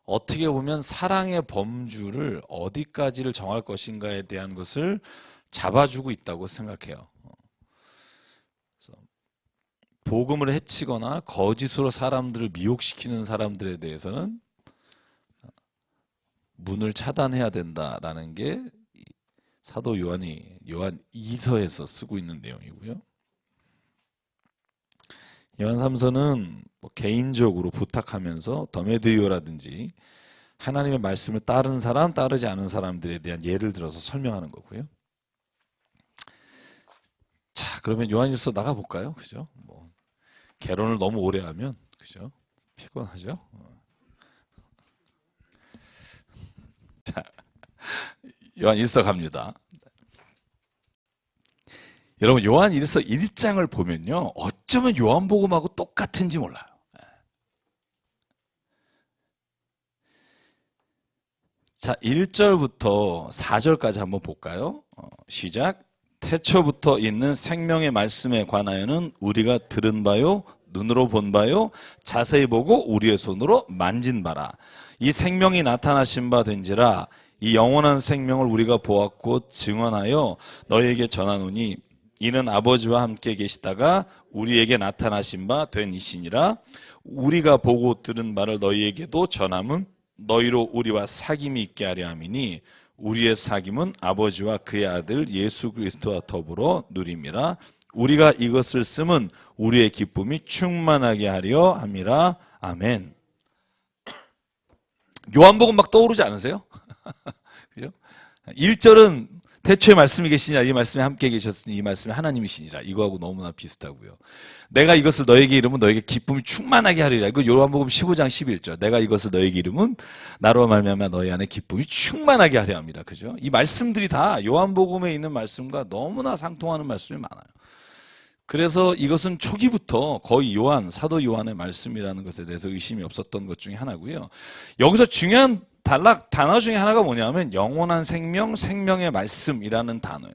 어떻게 보면 사랑의 범주를 어디까지를 정할 것인가에 대한 것을 잡아주고 있다고 생각해요. 그래서 복음을 해치거나 거짓으로 사람들을 미혹시키는 사람들에 대해서는 문을 차단해야 된다라는 게 사도 요한이 요한 2서에서 쓰고 있는 내용이고요. 요한 3서는 뭐 개인적으로 부탁하면서 더메드리오라든지 하나님의 말씀을 따르는 사람, 따르지 않은 사람들에 대한 예를 들어서 설명하는 거고요. 자, 그러면 요한일서 나가 볼까요? 그죠? 뭐 개론을 너무 오래 하면 그죠? 피곤하죠? 자, 요한일서 갑니다. 여러분 요한일서 1장을 보면요. 어쩌면 요한복음하고 똑같은지 몰라요. 자, 1절부터 4절까지 한번 볼까요? 시작. 태초부터 있는 생명의 말씀에 관하여는 우리가 들은 바요, 눈으로 본 바요, 자세히 보고 우리의 손으로 만진 바라. 이 생명이 나타나신 바 된지라. 이 영원한 생명을 우리가 보았고 증언하여 너희에게 전하노니 이는 아버지와 함께 계시다가 우리에게 나타나신 바 된 이시니라. 우리가 보고 들은 바를 너희에게도 전함은 너희로 우리와 사귐이 있게 하려 함이니 우리의 사귐은 아버지와 그의 아들 예수 그리스도와 더불어 누림이라. 우리가 이것을 쓰면 우리의 기쁨이 충만하게 하려 함이라. 아멘. 요한복음 막 떠오르지 않으세요? 그죠? 1절은 태초에 말씀이 계시니라 이 말씀에 함께 계셨으니 이 말씀이 하나님이시니라. 이거하고 너무나 비슷하고요. 내가 이것을 너에게 이루면 너에게 기쁨이 충만하게 하리라. 이거 요한복음 15장 11절. 내가 이것을 너에게 이루면 나로 말미암아 너희 안에 기쁨이 충만하게 하려 합니다. 그죠? 이 말씀들이 다 요한복음에 있는 말씀과 너무나 상통하는 말씀이 많아요. 그래서 이것은 초기부터 거의 사도 요한의 말씀이라는 것에 대해서 의심이 없었던 것 중에 하나고요. 여기서 중요한 단어 중에 하나가 뭐냐면 영원한 생명, 생명의 말씀이라는 단어예요.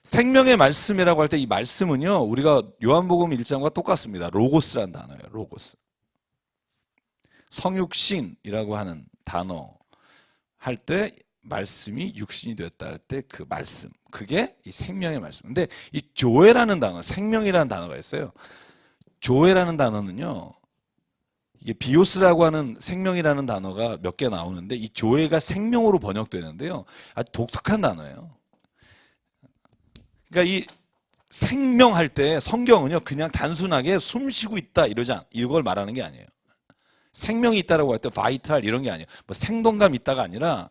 생명의 말씀이라고 할 때 이 말씀은요, 우리가 요한복음 1장과 똑같습니다. 로고스라는 단어예요. 로고스. 성육신이라고 하는 단어 할 때 말씀이 육신이 되었다 할 때 그 말씀, 그게 이 생명의 말씀. 근데 이 조에라는 단어, 생명이라는 단어가 있어요. 조에라는 단어는요, 이게 비오스라고 하는 생명이라는 단어가 몇 개 나오는데 이 조에가 생명으로 번역되는데요, 아주 독특한 단어예요. 그러니까 이 생명할 때 성경은요, 그냥 단순하게 숨 쉬고 있다 이걸 말하는 게 아니에요. 생명이 있다라고 할 때 바이탈 이런 게 아니에요. 뭐 생동감 있다가 아니라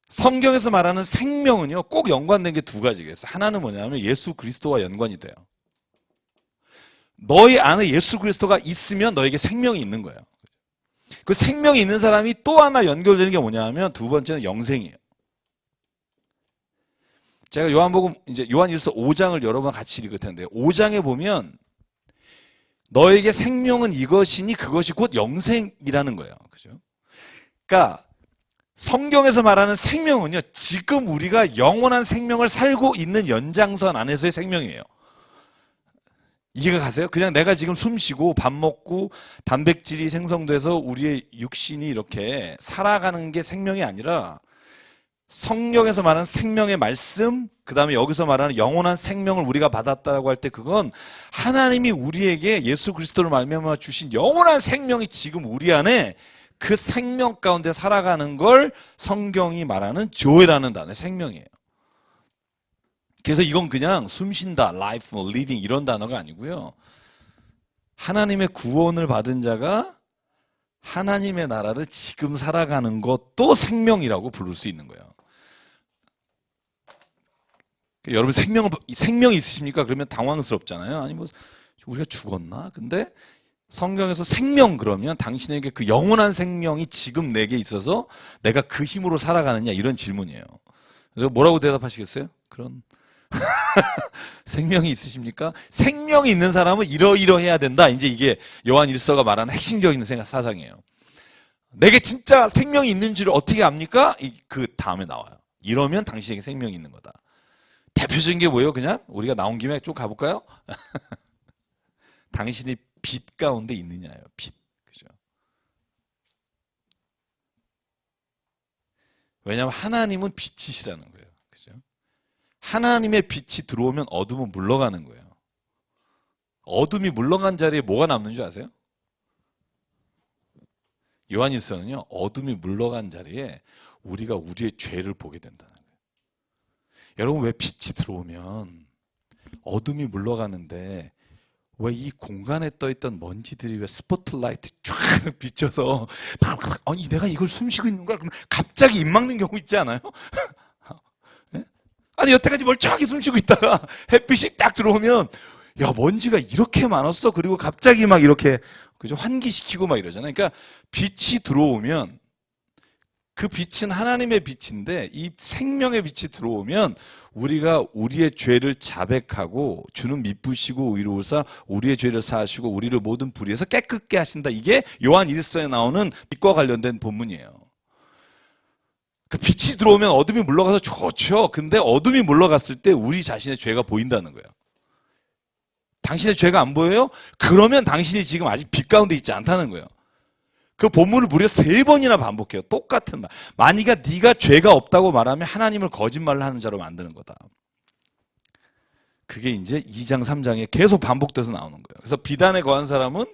성경에서 말하는 생명은요, 꼭 연관된 게 두 가지가 있어요. 하나는 뭐냐면 예수 그리스도와 연관이 돼요. 너희 안에 예수 그리스도가 있으면 너에게 생명이 있는 거예요. 그 생명이 있는 사람이 또 하나 연결되는 게 뭐냐면 두 번째는 영생이에요. 제가 요한복음 이제 요한일서 5장을 여러 번 같이 읽을 텐데 5장에 보면 너에게 생명은 이것이니 그것이 곧 영생이라는 거예요. 그죠? 그러니까 성경에서 말하는 생명은요, 지금 우리가 영원한 생명을 살고 있는 연장선 안에서의 생명이에요. 이해가 가세요? 그냥 내가 지금 숨 쉬고 밥 먹고 단백질이 생성돼서 우리의 육신이 이렇게 살아가는 게 생명이 아니라 성경에서 말하는 생명의 말씀, 그 다음에 여기서 말하는 영원한 생명을 우리가 받았다고 할 때 그건 하나님이 우리에게 예수 그리스도를 말미암아 주신 영원한 생명이 지금 우리 안에 그 생명 가운데 살아가는 걸 성경이 말하는 조회라는 단어의 생명이에요. 그래서 이건 그냥 숨 쉰다, life, living 이런 단어가 아니고요. 하나님의 구원을 받은 자가 하나님의 나라를 지금 살아가는 것도 생명이라고 부를 수 있는 거예요. 여러분 생명이 있으십니까? 그러면 당황스럽잖아요. 아니 뭐 우리가 죽었나? 근데 성경에서 생명 그러면 당신에게 그 영원한 생명이 지금 내게 있어서 내가 그 힘으로 살아가느냐 이런 질문이에요. 그래서 뭐라고 대답하시겠어요? 그런 생명이 있으십니까? 생명이 있는 사람은 이러이러해야 된다. 이제 이게 요한 1서가 말하는 핵심적인 사상이에요. 내게 진짜 생명이 있는 줄 어떻게 압니까? 그 다음에 나와요. 이러면 당신에게 생명이 있는 거다. 대표적인 게 뭐예요? 그냥 우리가 나온 김에 좀 가볼까요? 당신이 빛 가운데 있느냐예요. 빛. 그죠? 왜냐하면 하나님은 빛이시라는 거예요. 그죠? 하나님의 빛이 들어오면 어둠은 물러가는 거예요. 어둠이 물러간 자리에 뭐가 남는 줄 아세요? 요한일서는요, 어둠이 물러간 자리에 우리가 우리의 죄를 보게 된다는 거예요. 여러분, 왜 빛이 들어오면 어둠이 물러가는데 왜 이 공간에 떠있던 먼지들이 왜 스포트라이트 쫙 비춰서 아니 내가 이걸 숨쉬고 있는 거야? 그럼 갑자기 입 막는 경우 있지 않아요? 아니 여태까지 멀쩡하게 숨쉬고 있다가 햇빛이 딱 들어오면 야 먼지가 이렇게 많았어? 그리고 갑자기 막 이렇게 그죠? 환기시키고 막 이러잖아요. 그러니까 빛이 들어오면 그 빛은 하나님의 빛인데 이 생명의 빛이 들어오면 우리가 우리의 죄를 자백하고 주는 미쁘시고 의로우사 우리의 죄를 사하시고 우리를 모든 불의에서 깨끗게 하신다. 이게 요한 1서에 나오는 빛과 관련된 본문이에요. 그 빛이 들어오면 어둠이 물러가서 좋죠. 근데 어둠이 물러갔을 때 우리 자신의 죄가 보인다는 거예요. 당신의 죄가 안 보여요? 그러면 당신이 지금 아직 빛 가운데 있지 않다는 거예요. 그 본문을 무려 3번이나 반복해요. 똑같은 말. 만약에 네가 죄가 없다고 말하면 하나님을 거짓말을 하는 자로 만드는 거다. 그게 이제 2장, 3장에 계속 반복돼서 나오는 거예요. 그래서 비단에 거한 사람은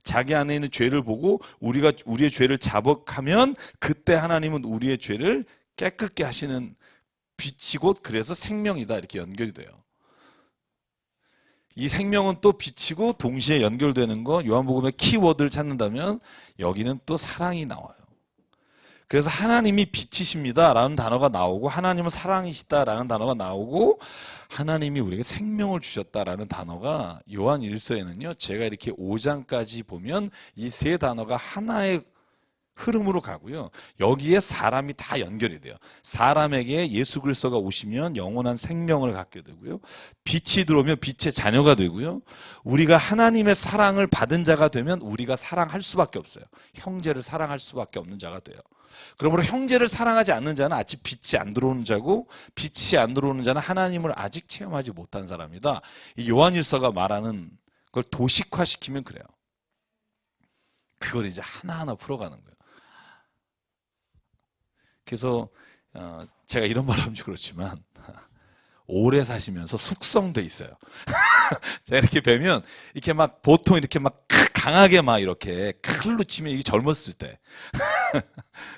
자기 안에 있는 죄를 보고 우리가 우리의 죄를 자복하면 그때 하나님은 우리의 죄를 깨끗게 하시는 빛이 곧 그래서 생명이다. 이렇게 연결이 돼요. 이 생명은 또 빛이고 동시에 연결되는 거 요한복음의 키워드를 찾는다면 여기는 또 사랑이 나와요. 그래서 하나님이 빛이십니다라는 단어가 나오고 하나님은 사랑이시다라는 단어가 나오고 하나님이 우리에게 생명을 주셨다라는 단어가 요한 1서에는요. 제가 이렇게 5장까지 보면 이 세 단어가 하나의 흐름으로 가고요. 여기에 사람이 다 연결이 돼요. 사람에게 예수 그리스도가 오시면 영원한 생명을 갖게 되고요. 빛이 들어오면 빛의 자녀가 되고요. 우리가 하나님의 사랑을 받은 자가 되면 우리가 사랑할 수밖에 없어요. 형제를 사랑할 수밖에 없는 자가 돼요. 그러므로 형제를 사랑하지 않는 자는 아직 빛이 안 들어오는 자고 빛이 안 들어오는 자는 하나님을 아직 체험하지 못한 사람이다. 이 요한일서가 말하는 걸 도식화시키면 그래요. 그걸 이제 하나하나 풀어가는 거예요. 그래서 제가 이런 말 하면 그렇지만 오래 사시면서 숙성돼 있어요. 제가 이렇게 뵈면 이렇게 막 보통 이렇게 막 강하게 막 이렇게 칼로 치면 이게 젊었을 때.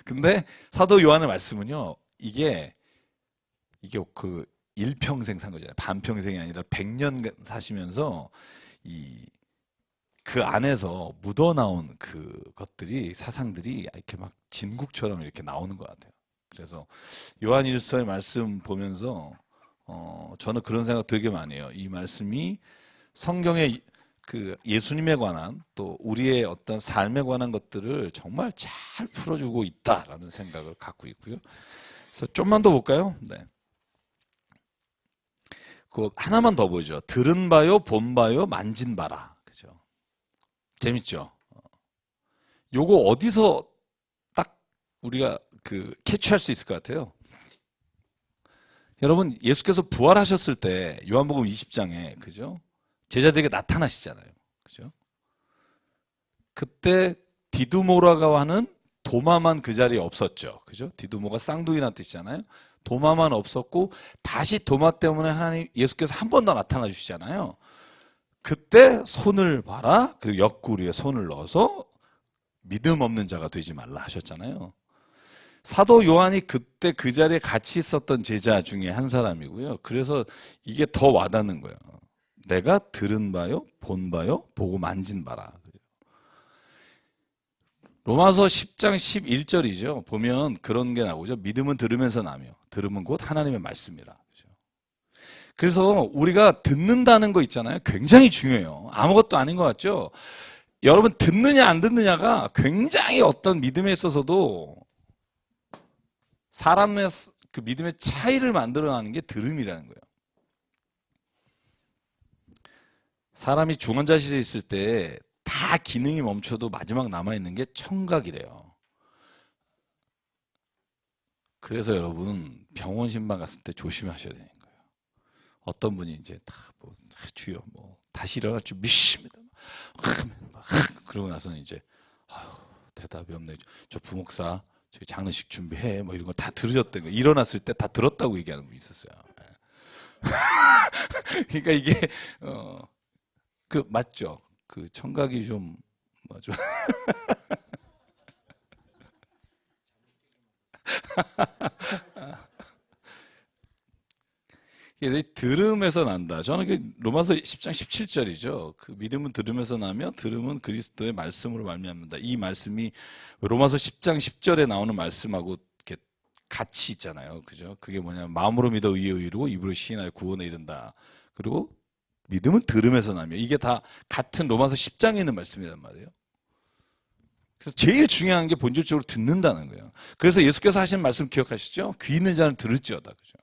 근데 사도 요한의 말씀은요. 이게 그 일평생 산 거잖아요. 반평생이 아니라 100년 사시면서 그 안에서 묻어나온 그 것들이 사상들이 이렇게 막 진국처럼 이렇게 나오는 것 같아요. 그래서 요한일서의 말씀 보면서 저는 그런 생각 되게 많이 해요. 이 말씀이 성경의 그 예수님에 관한 또 우리의 어떤 삶에 관한 것들을 정말 잘 풀어주고 있다라는 생각을 갖고 있고요. 그래서 좀만 더 볼까요? 네. 그 하나만 더 보죠. 들은 바요, 본 바요, 만진 바라. 그죠? 재밌죠? 요거 어디서 딱 우리가 그 캐치할 수 있을 것 같아요. 여러분, 예수께서 부활하셨을 때 요한복음 20장에 그죠? 제자들에게 나타나시잖아요. 그죠? 그때 디두모라고 하는 도마만 그 자리에 없었죠. 그죠? 디두모가 쌍둥이란 뜻이잖아요. 도마만 없었고 다시 도마 때문에 하나님 예수께서 한 번 더 나타나 주시잖아요. 그때 손을 봐라. 그리고 옆구리에 손을 넣어서 믿음 없는 자가 되지 말라 하셨잖아요. 사도 요한이 그때 그 자리에 같이 있었던 제자 중에 한 사람이고요. 그래서 이게 더 와닿는 거예요. 내가 들은 바요, 본 바요, 보고 만진 바라. 로마서 10장 11절이죠. 보면 그런 게 나오죠. 믿음은 들으면서 나며 들음은 곧 하나님의 말씀이라. 그래서 우리가 듣는다는 거 있잖아요. 굉장히 중요해요. 아무것도 아닌 것 같죠? 여러분 듣느냐 안 듣느냐가 굉장히 어떤 믿음에 있어서도 사람의 그 믿음의 차이를 만들어내는 게 들음이라는 거예요. 사람이 중환자실에 있을 때 다 기능이 멈춰도 마지막 남아있는 게 청각이래요. 그래서 여러분 병원 신방 갔을 때 조심하셔야 되는 거예요. 어떤 분이 이제 주여 다시 일어날 줄 믿습니다. 그러고 나서는 이제 대답이 없네. 저 부목사 저희 장례식 준비해 이런 거 다 들으셨던 거 일어났을 때 다 들었다고 얘기하는 분이 있었어요. 그러니까 이게 그 맞죠? 그 청각이 좀 맞죠? 그래서 들음에서 난다. 저는 그 로마서 10장 17절이죠. 그 믿음은 들음에서 나며 들음은 그리스도의 말씀으로 말미암는다. 이 말씀이 로마서 10장 10절에 나오는 말씀하고 이렇게 같이 있잖아요. 그죠? 그게 뭐냐면 마음으로 믿어 의에 이르고 입으로 시인하여 구원에 이른다. 그리고 믿음은 들음에서 나며 이게 다 같은 로마서 10장에 있는 말씀이란 말이에요. 그래서 제일 중요한 게 본질적으로 듣는다는 거예요. 그래서 예수께서 하신 말씀 기억하시죠? 귀 있는 자는 들을지어다. 그죠?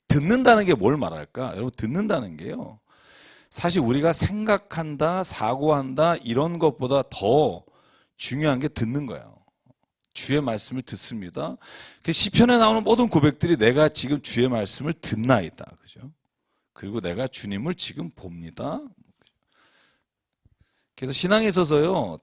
듣는다는 게 뭘 말할까? 여러분 듣는다는 게요. 사실 우리가 생각한다, 사고한다 이런 것보다 더 중요한 게 듣는 거예요. 주의 말씀을 듣습니다. 시편에 나오는 모든 고백들이 내가 지금 주의 말씀을 듣나이다. 그죠? 그리고 내가 주님을 지금 봅니다. 그래서 신앙에 있어서요.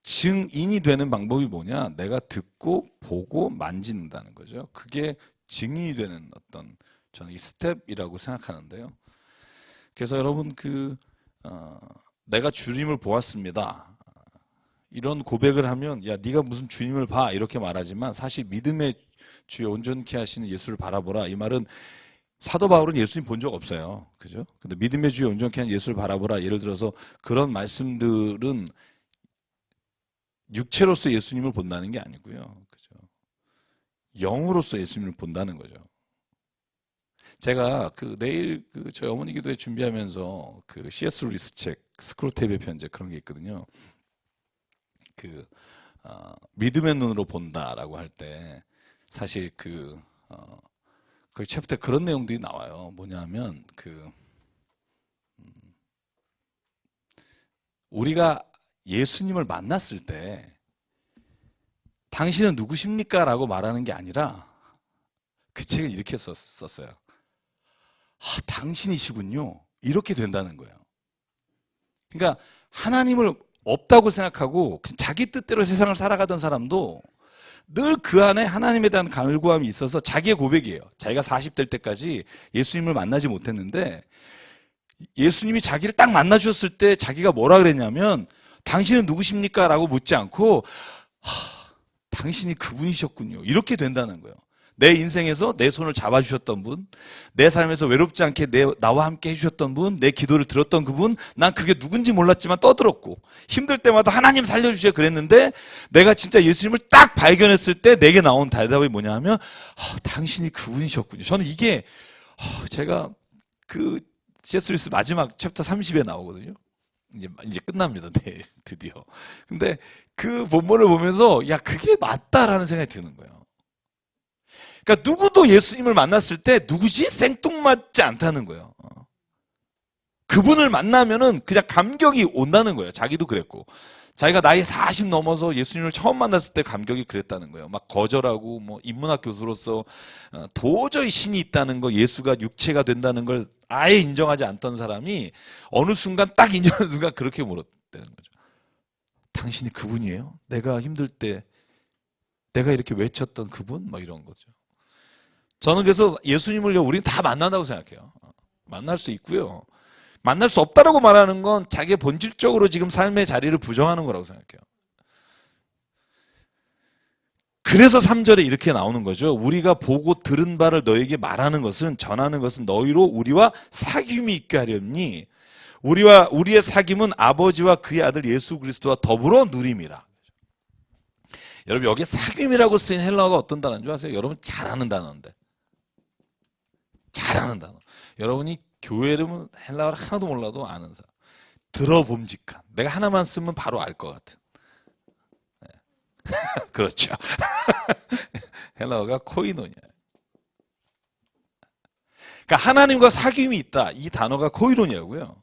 증인이 되는 방법이 뭐냐? 내가 듣고 보고 만진다는 거죠. 그게 증인이 되는 어떤 저는 이 스텝이라고 생각하는데요. 그래서 여러분 내가 주님을 보았습니다. 이런 고백을 하면 야 네가 무슨 주님을 봐 이렇게 말하지만 사실 믿음의 주여 온전케 하시는 예수를 바라보라 이 말은 사도 바울은 예수님 본 적 없어요. 그죠? 근데 믿음의 주여 온전케 하는 예수를 바라보라 예를 들어서 그런 말씀들은 육체로서 예수님을 본다는 게 아니고요. 그죠? 영으로서 예수님을 본다는 거죠. 제가 내일 저희 어머니 기도회 준비하면서 C.S. 루이스 책 스크로테이프의 편지 그런 게 있거든요. 믿음의 눈으로 본다라고 할 때 사실 그 챕터에 그런 내용들이 나와요. 뭐냐면 우리가 예수님을 만났을 때 당신은 누구십니까? 라고 말하는 게 아니라 그 책을 이렇게 썼어요. 당신이시군요. 이렇게 된다는 거예요. 그러니까 하나님을 없다고 생각하고 자기 뜻대로 세상을 살아가던 사람도 늘 그 안에 하나님에 대한 갈구함이 있어서 자기의 고백이에요. 자기가 40될 때까지 예수님을 만나지 못했는데 예수님이 자기를 딱 만나 주셨을 때 자기가 뭐라 그랬냐면 당신은 누구십니까? 라고 묻지 않고 당신이 그분이셨군요. 이렇게 된다는 거예요. 내 인생에서 내 손을 잡아주셨던 분, 내 삶에서 외롭지 않게 나와 함께 해주셨던 분, 내 기도를 들었던 그분, 난 그게 누군지 몰랐지만 떠들었고 힘들 때마다 하나님 살려주셔 그랬는데 내가 진짜 예수님을 딱 발견했을 때 내게 나온 대답이 뭐냐 하면 당신이 그분이셨군요. 저는 이게 제가 C.S. 루이스 마지막 챕터 30에 나오거든요. 이제 끝납니다. 내일 드디어. 근데 그 본문을 보면서 야 그게 맞다라는 생각이 드는 거예요. 그러니까 누구도 예수님을 만났을 때 누구지? 생뚱맞지 않다는 거예요. 그분을 만나면은 그냥 감격이 온다는 거예요. 자기도 그랬고. 자기가 나이 40 넘어서 예수님을 처음 만났을 때 감격이 그랬다는 거예요. 막 거절하고 뭐 인문학 교수로서 도저히 신이 있다는 거, 예수가 육체가 된다는 걸 아예 인정하지 않던 사람이 어느 순간 딱 인정하는 순간 그렇게 물었다는 거죠. 당신이 그분이에요? 내가 힘들 때 내가 이렇게 외쳤던 그분? 뭐 이런 거죠. 저는 그래서 예수님을요, 우리는 다 만난다고 생각해요. 만날 수 있고요. 만날 수 없다라고 말하는 건 자기의 본질적으로 지금 삶의 자리를 부정하는 거라고 생각해요. 그래서 3절에 이렇게 나오는 거죠. 우리가 보고 들은 바를 너에게 말하는 것은, 전하는 것은 너희로 우리와 사귐이 있게 하렵니 우리의 사귐은 아버지와 그의 아들 예수 그리스도와 더불어 누림이라. 여러분 여기 사귐이라고 쓰인 헬라어가 어떤 단어인 줄 아세요? 여러분 잘 아는 단어인데. 잘하는 단어. 여러분이 교회 이름은 헬라어를 하나도 몰라도 아는 사람. 들어봄직한. 내가 하나만 쓰면 바로 알 것 같은. 네. 그렇죠. 헬라어가 코이노니아. 그러니까 하나님과 사귐이 있다. 이 단어가 코이노니아고요.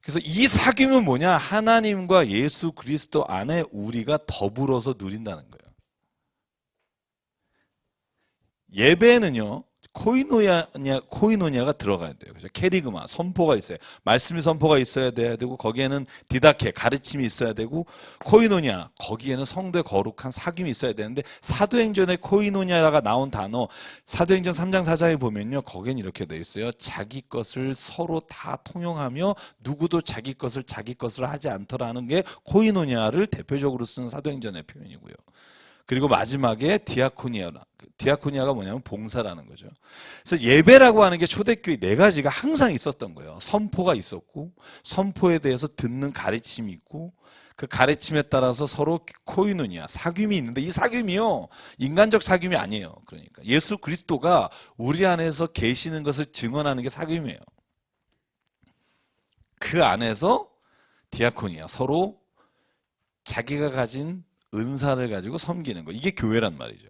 그래서 이 사귐은 뭐냐? 하나님과 예수 그리스도 안에 우리가 더불어서 누린다는 거예요. 예배는요. 코이노니아가 들어가야 돼요. 그래서 캐리그마, 선포가 있어요. 말씀이 선포가 있어야 되고 거기에는 디다케, 가르침이 있어야 되고 코이노니아, 거기에는 성도의 거룩한 사귐이 있어야 되는데 사도행전에 코이노니아가 나온 단어 사도행전 3장 4장에 보면요. 거기엔 이렇게 돼 있어요. 자기 것을 서로 다 통용하며 누구도 자기 것을 하지 않더라는 게 코이노니아를 대표적으로 쓰는 사도행전의 표현이고요. 그리고 마지막에 디아코니아가 뭐냐면 봉사라는 거죠. 그래서 예배라고 하는 게 초대교회 4가지가 항상 있었던 거예요. 선포가 있었고 선포에 대해서 듣는 가르침이 있고 그 가르침에 따라서 서로 코이노니아, 사귐이 있는데 이 사귐이요. 인간적 사귐이 아니에요. 그러니까 예수 그리스도가 우리 안에서 계시는 것을 증언하는 게 사귐이에요. 그 안에서 디아코니아, 서로 자기가 가진 은사를 가지고 섬기는 거. 이게 교회란 말이죠.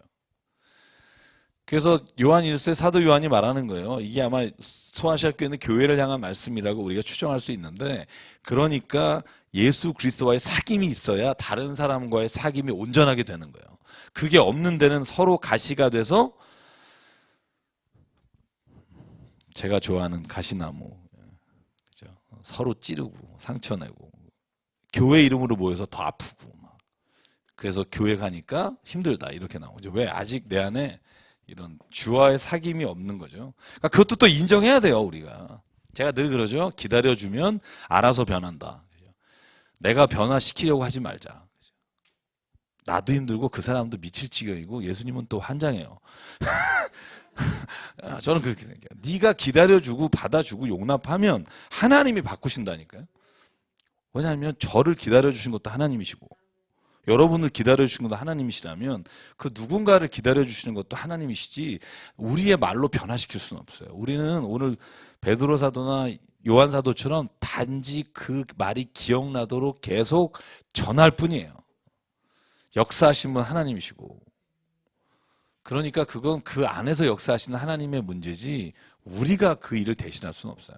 그래서 요한 1세 사도 요한이 말하는 거예요. 이게 아마 소아시아 교회는 교회를 향한 말씀이라고 우리가 추정할 수 있는데 그러니까 예수 그리스도와의 사귐이 있어야 다른 사람과의 사귐이 온전하게 되는 거예요. 그게 없는 데는 서로 가시가 돼서 제가 좋아하는 가시나무 그죠? 서로 찌르고 상처내고 교회 이름으로 모여서 더 아프고 그래서 교회 가니까 힘들다 이렇게 나오죠. 왜? 아직 내 안에 이런 주와의 사귐이 없는 거죠. 그러니까 그것도 또 인정해야 돼요. 우리가. 제가 늘 그러죠. 기다려주면 알아서 변한다. 내가 변화시키려고 하지 말자. 나도 힘들고 그 사람도 미칠 지경이고 예수님은 또 환장해요. 저는 그렇게 생각해요. 네가 기다려주고 받아주고 용납하면 하나님이 바꾸신다니까요. 왜냐하면 저를 기다려주신 것도 하나님이시고 여러분을 기다려주시는 것도 하나님이시라면 그 누군가를 기다려주시는 것도 하나님이시지 우리의 말로 변화시킬 수는 없어요. 우리는 오늘 베드로 사도나 요한 사도처럼 단지 그 말이 기억나도록 계속 전할 뿐이에요. 역사하신 분 하나님이시고. 그러니까 그건 그 안에서 역사하시는 하나님의 문제지 우리가 그 일을 대신할 수는 없어요.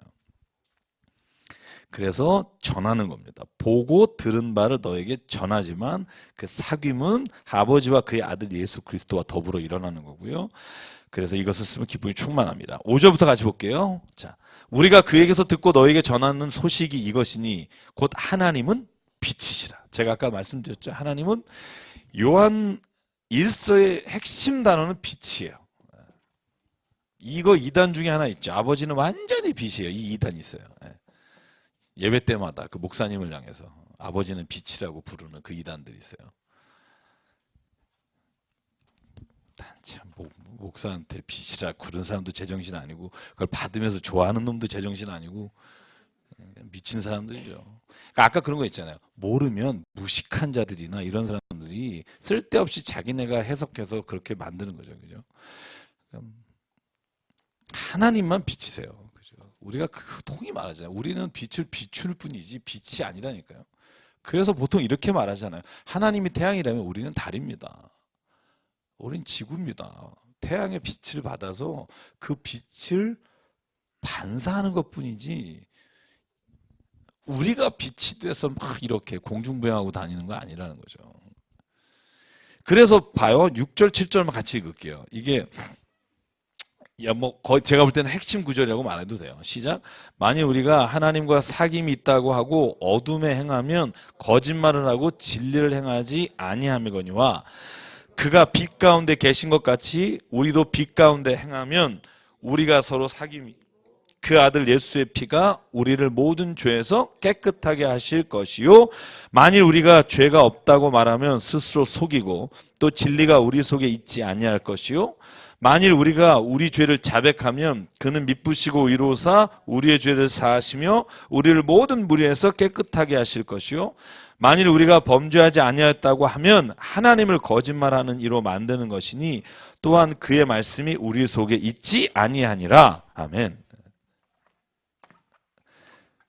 그래서 전하는 겁니다. 보고 들은 바를 너에게 전하지만 그 사귐은 아버지와 그의 아들 예수 그리스도와 더불어 일어나는 거고요. 그래서 이것을 쓰면 기쁨이 충만합니다. 5절부터 같이 볼게요. 자, 우리가 그에게서 듣고 너에게 전하는 소식이 이것이니 곧 하나님은 빛이시라. 제가 아까 말씀드렸죠. 하나님은 요한 1서의 핵심 단어는 빛이에요. 이거 2단 중에 하나 있죠. 아버지는 완전히 빛이에요. 이 2단이 있어요. 예배 때마다 그 목사님을 향해서 아버지는 빛이라고 부르는 그 2단들이 있어요. 참 목사한테 빛이라 그런 사람도 제정신 아니고 그걸 받으면서 좋아하는 놈도 제정신 아니고 미친 사람들이죠. 그러니까 아까 그런 거 있잖아요. 모르면 무식한 자들이나 이런 사람들이 쓸데없이 자기네가 해석해서 그렇게 만드는 거죠. 그죠? 하나님만 빛이세요. 우리가 통이 말하잖아요. 우리는 빛을 비출 뿐이지 빛이 아니라니까요. 그래서 보통 이렇게 말하잖아요. 하나님이 태양이라면 우리는 달입니다. 우리는 지구입니다. 태양의 빛을 받아서 그 빛을 반사하는 것뿐이지 우리가 빛이 돼서 막 이렇게 공중부양하고 다니는 거 아니라는 거죠. 그래서 봐요. 6절, 7절만 같이 읽을게요. 이게 거의 제가 볼 때는 핵심 구절이라고 말해도 돼요. 시작. 만일 우리가 하나님과 사귐이 있다고 하고 어둠에 행하면 거짓말을 하고 진리를 행하지 아니함이거니와 그가 빛 가운데 계신 것 같이 우리도 빛 가운데 행하면 우리가 서로 사귐이 그 아들 예수의 피가 우리를 모든 죄에서 깨끗하게 하실 것이요 만일 우리가 죄가 없다고 말하면 스스로 속이고 또 진리가 우리 속에 있지 아니할 것이요 만일 우리가 우리 죄를 자백하면 그는 미쁘시고 의로우사 우리의 죄를 사하시며 우리를 모든 무리에서 깨끗하게 하실 것이요 만일 우리가 범죄하지 아니하였다고 하면 하나님을 거짓말하는 이로 만드는 것이니 또한 그의 말씀이 우리 속에 있지 아니하니라. 아멘.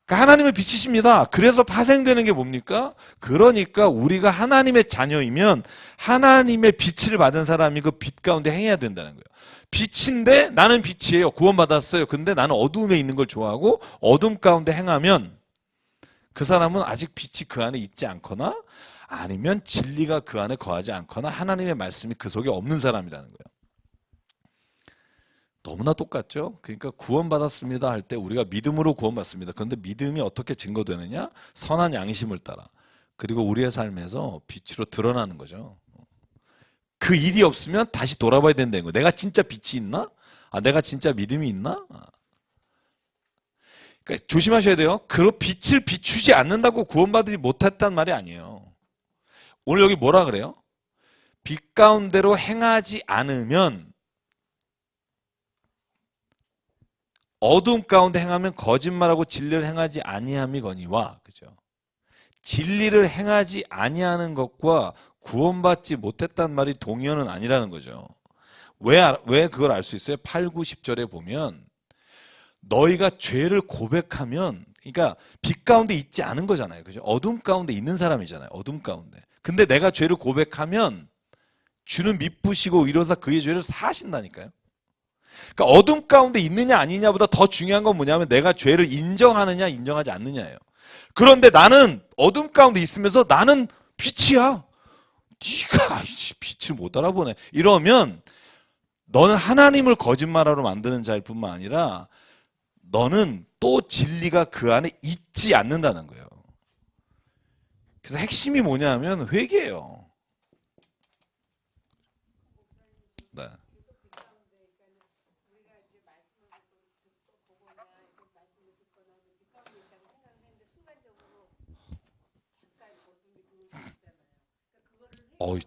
그러니까 하나님의 빛이십니다. 그래서 파생되는 게 뭡니까? 그러니까 우리가 하나님의 자녀이면 하나님의 빛을 받은 사람이 그 빛 가운데 행해야 된다는 거예요. 빛인데 나는 빛이에요. 구원받았어요. 근데 나는 어두움에 있는 걸 좋아하고 어둠 가운데 행하면 그 사람은 아직 빛이 그 안에 있지 않거나 아니면 진리가 그 안에 거하지 않거나 하나님의 말씀이 그 속에 없는 사람이라는 거예요. 너무나 똑같죠? 그러니까 구원받았습니다 할 때 우리가 믿음으로 구원받습니다. 그런데 믿음이 어떻게 증거되느냐? 선한 양심을 따라. 그리고 우리의 삶에서 빛으로 드러나는 거죠. 그 일이 없으면 다시 돌아봐야 된다는 거예요. 내가 진짜 빛이 있나? 내가 진짜 믿음이 있나? 그러니까 조심하셔야 돼요. 그 빛을 비추지 않는다고 구원받지 못했단 말이 아니에요. 오늘 여기 뭐라 그래요? 빛 가운데로 행하지 않으면 어둠 가운데 행하면 거짓말하고 진리를 행하지 아니함이거니와 그죠? 진리를 행하지 아니하는 것과 구원받지 못했단 말이 동의어는 아니라는 거죠. 왜 그걸 알 수 있어요? 8, 9, 10절에 보면 너희가 죄를 고백하면 그러니까 빛 가운데 있지 않은 거잖아요. 그죠? 어둠 가운데 있는 사람이잖아요. 어둠 가운데. 근데 내가 죄를 고백하면 주는 미쁘시고 이로사 그의 죄를 사하신다니까요. 그러니까 어둠 가운데 있느냐 아니냐보다 더 중요한 건 뭐냐면 내가 죄를 인정하느냐 인정하지 않느냐예요. 그런데 나는 어둠 가운데 있으면서 나는 빛이야. 네가 빛을 못 알아보네. 이러면 너는 하나님을 거짓말하러 만드는 자일 뿐만 아니라 너는 또 진리가 그 안에 있지 않는다는 거예요. 그래서 핵심이 뭐냐면 회개예요. 네.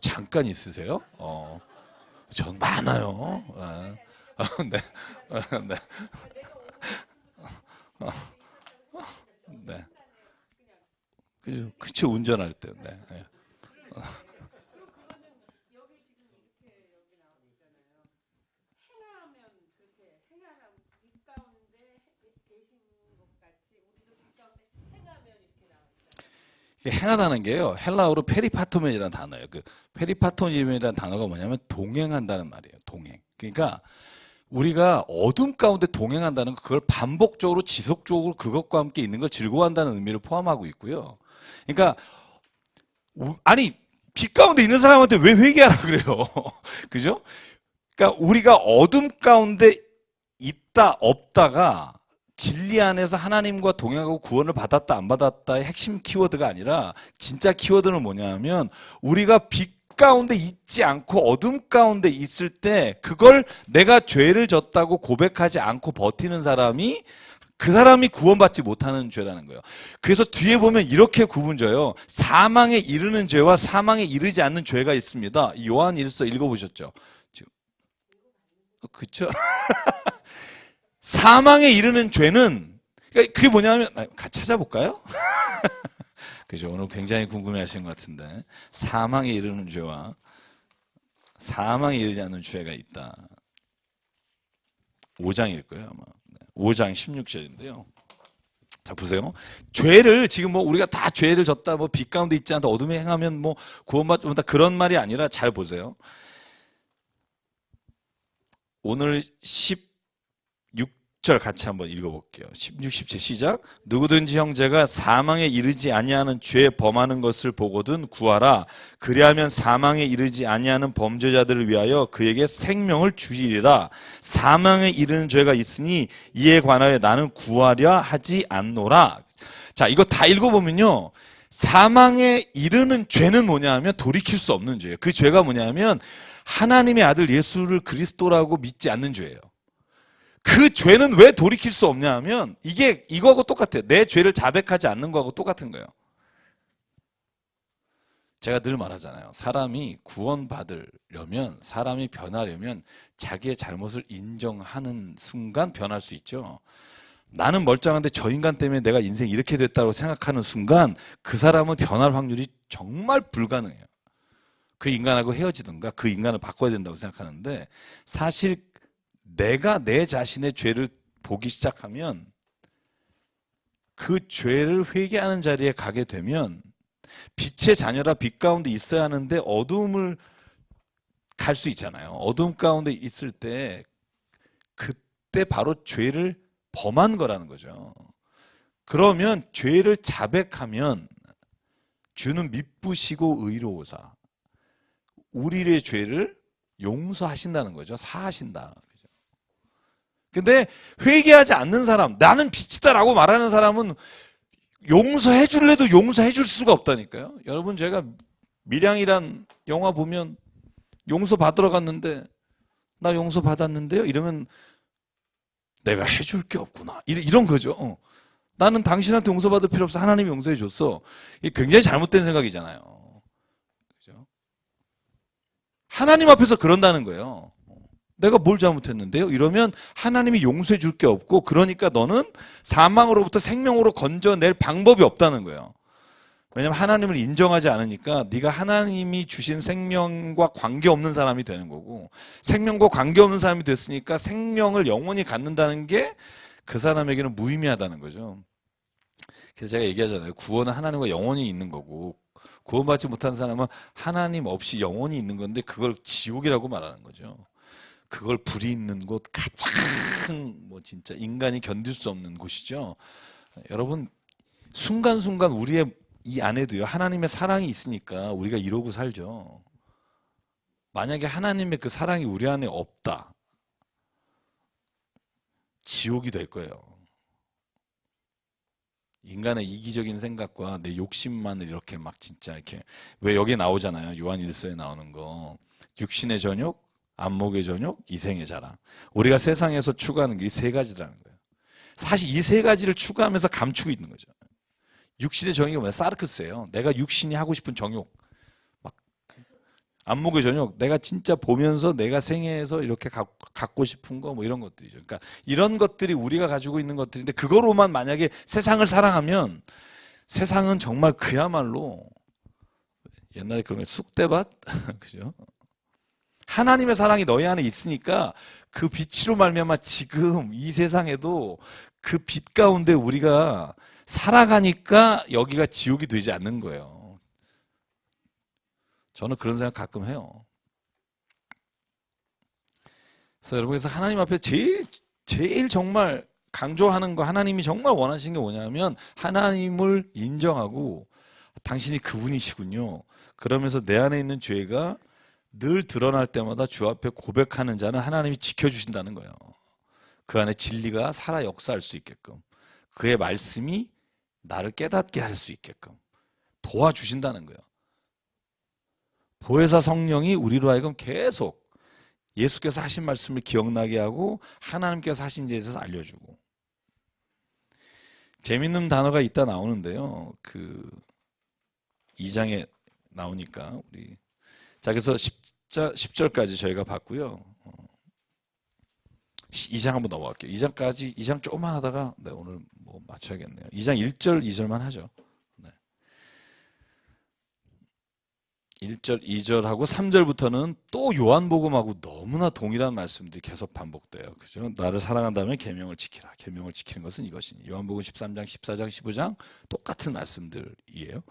잠깐 있으세요? 전 많아요. 네. 네. 네. 그쵸, 운전할 때. 네. 행하다는 게요, 헬라어로 페리파토멘이라는 단어예요. 그 페리파토멘이라는 단어가 뭐냐면 동행한다는 말이에요. 동행. 그러니까 우리가 어둠 가운데 동행한다는 거, 그걸 반복적으로 지속적으로 그것과 함께 있는 걸 즐거워한다는 의미를 포함하고 있고요. 그러니까 아니 빛 가운데 있는 사람한테 왜 회개하라 그래요? 그죠? 그러니까 우리가 어둠 가운데 있다 없다가 진리 안에서 하나님과 동행하고 구원을 받았다 안 받았다의 핵심 키워드가 아니라 진짜 키워드는 뭐냐면 우리가 빛 가운데 있지 않고 어둠 가운데 있을 때 그걸 내가 죄를 졌다고 고백하지 않고 버티는 사람이 그 사람이 구원받지 못하는 죄라는 거예요. 그래서 뒤에 보면 이렇게 구분져요. 사망에 이르는 죄와 사망에 이르지 않는 죄가 있습니다. 요한 1서 읽어보셨죠? 그쵸? 사망에 이르는 죄는 그게 뭐냐면 같이 찾아볼까요? 그죠? 오늘 굉장히 궁금해하시는 것 같은데 사망에 이르는 죄와 사망에 이르지 않는 죄가 있다. 5장일 거예요 아마. 5장 16절인데요. 자 보세요. 죄를 지금 뭐 우리가 다 죄를 졌다, 뭐 빛 가운데 있지 않다, 어둠에 행하면 뭐 구원받지 못한다 그런 말이 아니라 잘 보세요. 오늘 16절 같이 한번 읽어볼게요. 16, 17 시작. 누구든지 형제가 사망에 이르지 아니하는 죄 범하는 것을 보거든 구하라. 그리하면 사망에 이르지 아니하는 범죄자들을 위하여 그에게 생명을 주시리라. 사망에 이르는 죄가 있으니 이에 관하여 나는 구하려 하지 않노라. 자, 이거 다 읽어보면요, 사망에 이르는 죄는 뭐냐 하면 돌이킬 수 없는 죄예요. 그 죄가 뭐냐 하면 하나님의 아들 예수를 그리스도라고 믿지 않는 죄예요. 그 죄는 왜 돌이킬 수 없냐 하면 이게 이거하고 똑같아요. 내 죄를 자백하지 않는 거하고 똑같은 거예요. 제가 늘 말하잖아요. 사람이 구원받으려면, 사람이 변하려면 자기의 잘못을 인정하는 순간 변할 수 있죠. 나는 멀쩡한데 저 인간 때문에 내가 인생 이렇게 됐다고 생각하는 순간 그 사람은 변할 확률이 정말 불가능해요. 그 인간하고 헤어지든가 그 인간을 바꿔야 된다고 생각하는데, 사실 내가 내 자신의 죄를 보기 시작하면 그 죄를 회개하는 자리에 가게 되면 빛의 자녀라 빛 가운데 있어야 하는데 어두움을 갈 수 있잖아요. 어두움 가운데 있을 때 그때 바로 죄를 범한 거라는 거죠. 그러면 죄를 자백하면 주는 미쁘시고 의로우사 우리의 죄를 용서하신다는 거죠. 사하신다. 근데 회개하지 않는 사람, 나는 빛이다라고 말하는 사람은 용서해 줄래도 용서해 줄 수가 없다니까요. 여러분, 제가 밀양이란 영화 보면 용서 받으러 갔는데 나 용서 받았는데요 이러면 내가 해줄 게 없구나 이런 거죠. 나는 당신한테 용서받을 필요 없어, 하나님이 용서해 줬어. 이게 굉장히 잘못된 생각이잖아요. 그죠? 하나님 앞에서 그런다는 거예요. 내가 뭘 잘못했는데요? 이러면 하나님이 용서해 줄 게 없고, 그러니까 너는 사망으로부터 생명으로 건져낼 방법이 없다는 거예요. 왜냐하면 하나님을 인정하지 않으니까 네가 하나님이 주신 생명과 관계없는 사람이 되는 거고, 생명과 관계없는 사람이 됐으니까 생명을 영원히 갖는다는 게 그 사람에게는 무의미하다는 거죠. 그래서 제가 얘기하잖아요. 구원은 하나님과 영원히 있는 거고, 구원받지 못한 사람은 하나님 없이 영원히 있는 건데 그걸 지옥이라고 말하는 거죠. 그걸 불이 있는 곳, 가장 뭐 진짜 인간이 견딜 수 없는 곳이죠. 여러분, 순간순간 우리의 이 안에도요, 하나님의 사랑이 있으니까 우리가 이러고 살죠. 만약에 하나님의 그 사랑이 우리 안에 없다, 지옥이 될 거예요. 인간의 이기적인 생각과 내 욕심만을 이렇게 막 진짜 이렇게, 왜 여기 나오잖아요. 요한 1서에 나오는 거. 육신의 전욕, 안목의 전욕, 이생의 자랑. 우리가 세상에서 추구하는 게 이 세 가지라는 거예요. 사실 이 세 가지를 추구하면서 감추고 있는 거죠. 육신의 정욕이 뭐냐? 사르크스예요. 내가 육신이 하고 싶은 정욕. 막 안목의 전욕, 내가 진짜 보면서 내가 생애에서 이렇게 갖고 싶은 거, 뭐 이런 것들이죠. 그러니까 이런 것들이 우리가 가지고 있는 것들인데, 그거로만 만약에 세상을 사랑하면 세상은 정말 그야말로 옛날에 그런 게 쑥대밭? 그죠? 하나님의 사랑이 너희 안에 있으니까 그 빛으로 말미암아 지금 이 세상에도 그 빛 가운데 우리가 살아가니까 여기가 지옥이 되지 않는 거예요. 저는 그런 생각 가끔 해요. 그래서 여러분께서 하나님 앞에 제일 정말 강조하는 거, 하나님이 정말 원하시는 게 뭐냐면 하나님을 인정하고 당신이 그분이시군요. 그러면서 내 안에 있는 죄가 늘 드러날 때마다 주 앞에 고백하는 자는 하나님이 지켜주신다는 거예요. 그 안에 진리가 살아 역사할 수 있게끔, 그의 말씀이 나를 깨닫게 할 수 있게끔 도와주신다는 거예요. 보혜사 성령이 우리로 하여금 계속 예수께서 하신 말씀을 기억나게 하고 하나님께서 하신 일에 대해서 알려주고. 재밌는 단어가 있다 나오는데요. 그 2장에 나오니까 우리 자, 그래서 10절까지 저희가 봤고요. 2장 한번 넘어갈게요. 2장 조금만 하다가 네, 오늘 뭐 맞춰야겠네요. 2장 1절, 2절만 하죠. 네. 1절, 2절하고 3절부터는 또 요한복음하고 너무나 동일한 말씀들이 계속 반복돼요. 그죠? 나를 사랑한다면 계명을 지키라. 계명을 지키는 것은 이것이니. 요한복음 13장, 14장, 15장 똑같은 말씀들이에요.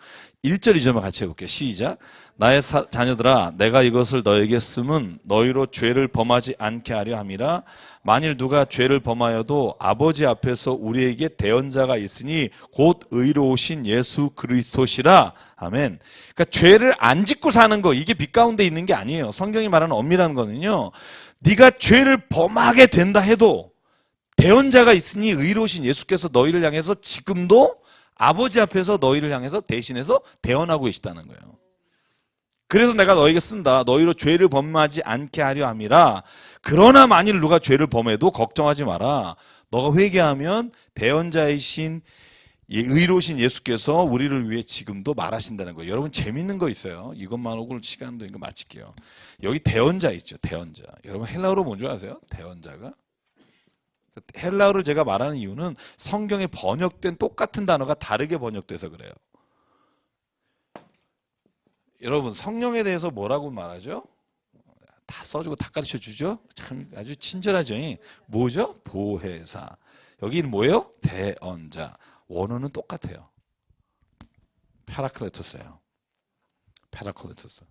1절, 2절만 같이 해볼게요. 시작. 나의 자녀들아, 내가 이것을 너에게 쓰면 너희로 죄를 범하지 않게 하려 함이라. 만일 누가 죄를 범하여도 아버지 앞에서 우리에게 대언자가 있으니 곧 의로우신 예수 그리스도시라. 아멘. 그러니까 죄를 안 짓고 사는 거, 이게 빛 가운데 있는 게 아니에요. 성경이 말하는 엄밀한 거는요, 네가 죄를 범하게 된다 해도 대언자가 있으니 의로우신 예수께서 너희를 향해서 지금도 아버지 앞에서 너희를 향해서 대신해서 대언하고 계시다는 거예요. 그래서 내가 너에게 쓴다. 너희로 죄를 범하지 않게 하려 함이라. 그러나 만일 누가 죄를 범해도 걱정하지 마라. 너가 회개하면 대언자이신 의로우신 예수께서 우리를 위해 지금도 말하신다는 거예요. 여러분 재밌는 거 있어요. 이것만 오늘 시간도 이거 마칠게요. 여기 대언자 있죠. 대언자. 여러분 헬라어로 뭔지 아세요? 대언자가? 헬라어를 제가 말하는 이유는 성경에 번역된 똑같은 단어가 다르게 번역돼서 그래요. 여러분 성령에 대해서 뭐라고 말하죠? 다 써주고 다 가르쳐 주죠? 참 아주 친절하죠. 뭐죠? 보혜사. 여기는 뭐예요? 대언자. 원어는 똑같아요. 파라클레토스예요. 파라클레토스.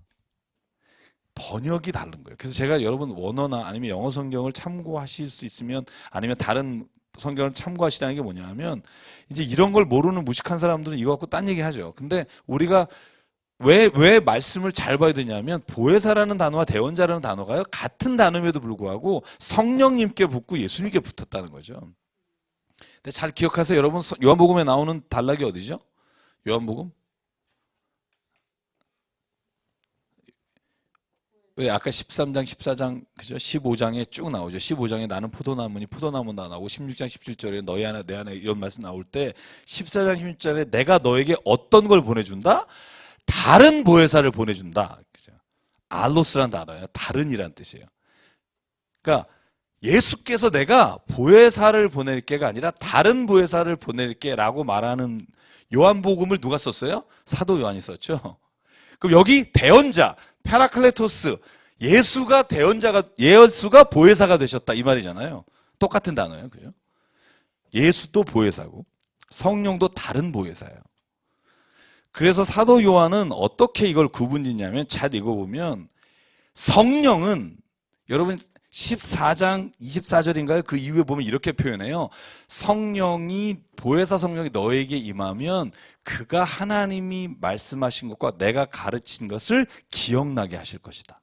번역이 다른 거예요. 그래서 제가 여러분 원어나 아니면 영어 성경을 참고하실 수 있으면 아니면 다른 성경을 참고하시라는 게 뭐냐면 이제 이런 걸 모르는 무식한 사람들은 이거 갖고 딴 얘기 하죠. 근데 우리가 왜 말씀을 잘 봐야 되냐면 보혜사라는 단어와 대언자라는 단어가요 같은 단어임에도 불구하고 성령님께 붙고 예수님께 붙었다는 거죠. 근데 잘 기억하세요. 여러분 요한복음에 나오는 단락이 어디죠? 요한복음? 왜 아까 13장, 14장, 그죠? 15장에 쭉 나오죠. 15장에 나는 포도나무니 포도나무다 나오고 16장, 17절에 너희 안에 내 안에 이런 말씀 나올 때 14장, 16절에 내가 너에게 어떤 걸 보내준다? 다른 보혜사를 보내준다. 그죠? 알로스란 단어예요. 다른이란 뜻이에요. 그러니까 예수께서 내가 보혜사를 보낼게가 아니라 다른 보혜사를 보낼게라고 말하는 요한복음을 누가 썼어요? 사도 요한이 썼죠. 그럼 여기 대언자, 파라클레토스, 예수가 보혜사가 되셨다 이 말이잖아요. 똑같은 단어예요. 그죠? 예수도 보혜사고 성령도 다른 보혜사예요. 그래서 사도 요한은 어떻게 이걸 구분짓냐면 잘 읽어보면 성령은 여러분 14장 24절인가요? 그 이후에 보면 이렇게 표현해요. 보혜사 성령이 너에게 임하면 그가 하나님이 말씀하신 것과 내가 가르친 것을 기억나게 하실 것이다.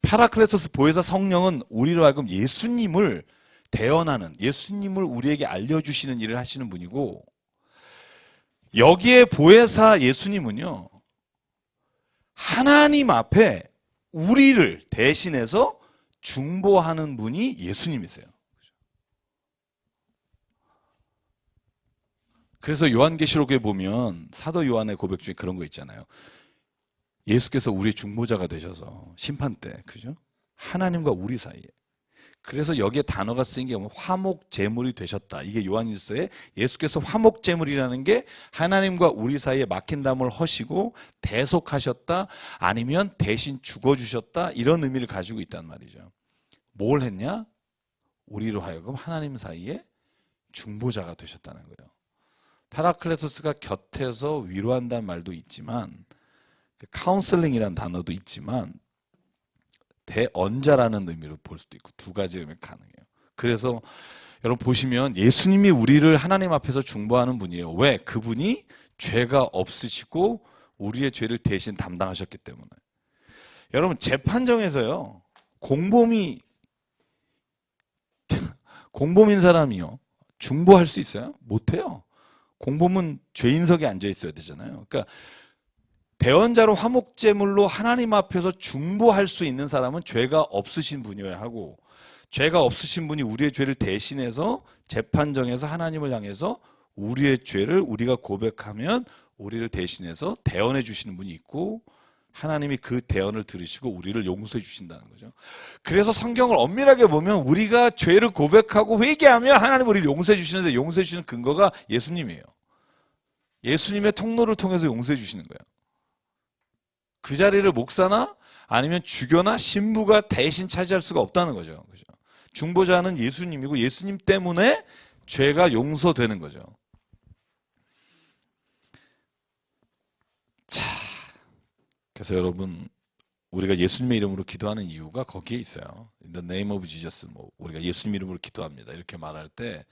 파라클레토스 보혜사 성령은 우리로 하여금 예수님을 대언하는, 예수님을 우리에게 알려주시는 일을 하시는 분이고, 여기에 보혜사 예수님은요, 하나님 앞에 우리를 대신해서 중보하는 분이 예수님이세요. 그래서 요한계시록에 보면 사도 요한의 고백 중에 그런 거 있잖아요. 예수께서 우리의 중보자가 되셔서 심판 때, 그죠? 하나님과 우리 사이에. 그래서 여기에 단어가 쓰인 게 화목제물이 되셨다. 이게 요한일서에 예수께서 화목제물이라는 게 하나님과 우리 사이에 막힌 담을 허시고 대속하셨다, 아니면 대신 죽어주셨다, 이런 의미를 가지고 있단 말이죠. 뭘 했냐? 우리로 하여금 하나님 사이에 중보자가 되셨다는 거예요. 파라클레토스가 곁에서 위로한다는 말도 있지만, 카운슬링이라는 단어도 있지만, 대언자라는 의미로 볼 수도 있고, 두 가지 의미 가능해요. 그래서 여러분 보시면 예수님이 우리를 하나님 앞에서 중보하는 분이에요. 왜? 그분이 죄가 없으시고 우리의 죄를 대신 담당하셨기 때문에. 여러분 재판정에서요, 공범인 사람이요, 중보할 수 있어요? 못해요. 공범은 죄인석에 앉아 있어야 되잖아요. 그러니까 대언자로 화목제물로 하나님 앞에서 중보할 수 있는 사람은 죄가 없으신 분이어야 하고, 죄가 없으신 분이 우리의 죄를 대신해서 재판정에서 하나님을 향해서 우리의 죄를 우리가 고백하면 우리를 대신해서 대언해 주시는 분이 있고, 하나님이 그 대언을 들으시고 우리를 용서해 주신다는 거죠. 그래서 성경을 엄밀하게 보면 우리가 죄를 고백하고 회개하면 하나님 우리를 용서해 주시는데, 용서해 주시는 근거가 예수님이에요. 예수님의 통로를 통해서 용서해 주시는 거예요. 그 자리를 목사나 아니면 주교나 신부가 대신 차지할 수가 없다는 거죠. 그죠? 중보자는 예수님이고 예수님 때문에 죄가 용서되는 거죠. 자, 그래서 여러분, 우리가 예수님의 이름으로 기도하는 이유가 거기에 있어요. In the name of Jesus, 우리가 예수님 이름으로 기도합니다, 이렇게 말할 때,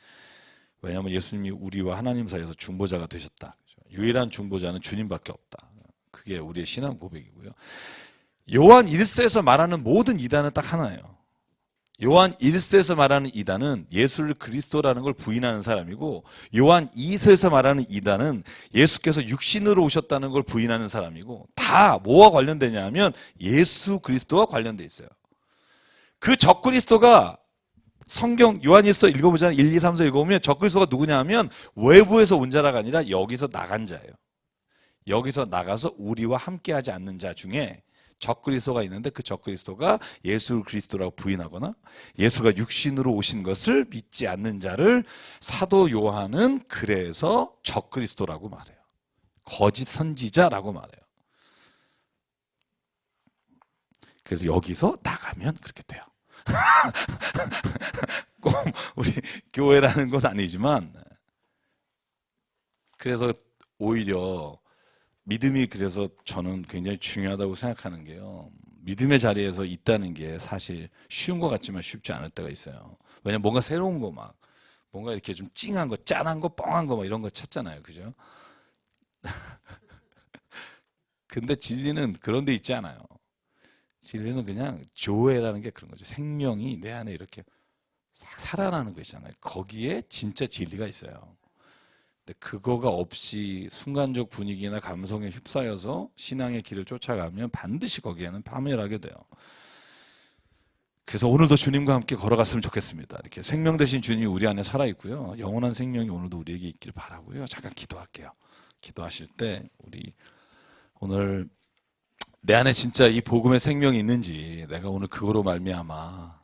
왜냐하면 예수님이 우리와 하나님 사이에서 중보자가 되셨다. 그죠? 유일한 중보자는 주님밖에 없다. 그게 우리의 신앙 고백이고요. 요한 1서에서 말하는 모든 이단은 딱 하나예요. 요한 1서에서 말하는 이단은 예수를 그리스도라는 걸 부인하는 사람이고, 요한 2서에서 말하는 이단은 예수께서 육신으로 오셨다는 걸 부인하는 사람이고, 다 뭐와 관련되냐 하면 예수 그리스도와 관련돼 있어요. 그 적그리스도가 성경 요한일서 읽어보잖아요. 1, 2, 3서 읽어보면 적그리스도가 누구냐 하면 외부에서 온 자가 아니라 여기서 나간 자예요. 여기서 나가서 우리와 함께하지 않는 자 중에 적그리스도가 있는데, 그 적그리스도가 예수 그리스도라고 부인하거나 예수가 육신으로 오신 것을 믿지 않는 자를 사도 요한은 그래서 적그리스도라고 말해요. 거짓 선지자라고 말해요. 그래서 여기서 나가면 그렇게 돼요. 꼭 우리 교회라는 건 아니지만, 그래서 오히려 믿음이, 그래서 저는 굉장히 중요하다고 생각하는 게요, 믿음의 자리에서 있다는 게 사실 쉬운 것 같지만 쉽지 않을 때가 있어요. 왜냐면 뭔가 새로운 거, 뭔가 이렇게 좀 찡한 거, 짠한 거, 뻥한 거 이런 거 찾잖아요. 그죠? 근데 진리는 그런 데 있지 않아요. 진리는 그냥 조회라는 게 그런 거죠. 생명이 내 안에 이렇게 싹 살아나는 것이잖아요. 거기에 진짜 진리가 있어요. 근데 그거가 없이 순간적 분위기나 감성에 휩싸여서 신앙의 길을 쫓아가면 반드시 거기에는 파멸하게 돼요. 그래서 오늘도 주님과 함께 걸어갔으면 좋겠습니다. 이렇게 생명 되신 주님이 우리 안에 살아있고요, 영원한 생명이 오늘도 우리에게 있길 바라고요. 잠깐 기도할게요. 기도하실 때 우리 오늘 내 안에 진짜 이 복음의 생명이 있는지, 내가 오늘 그거로 말미암아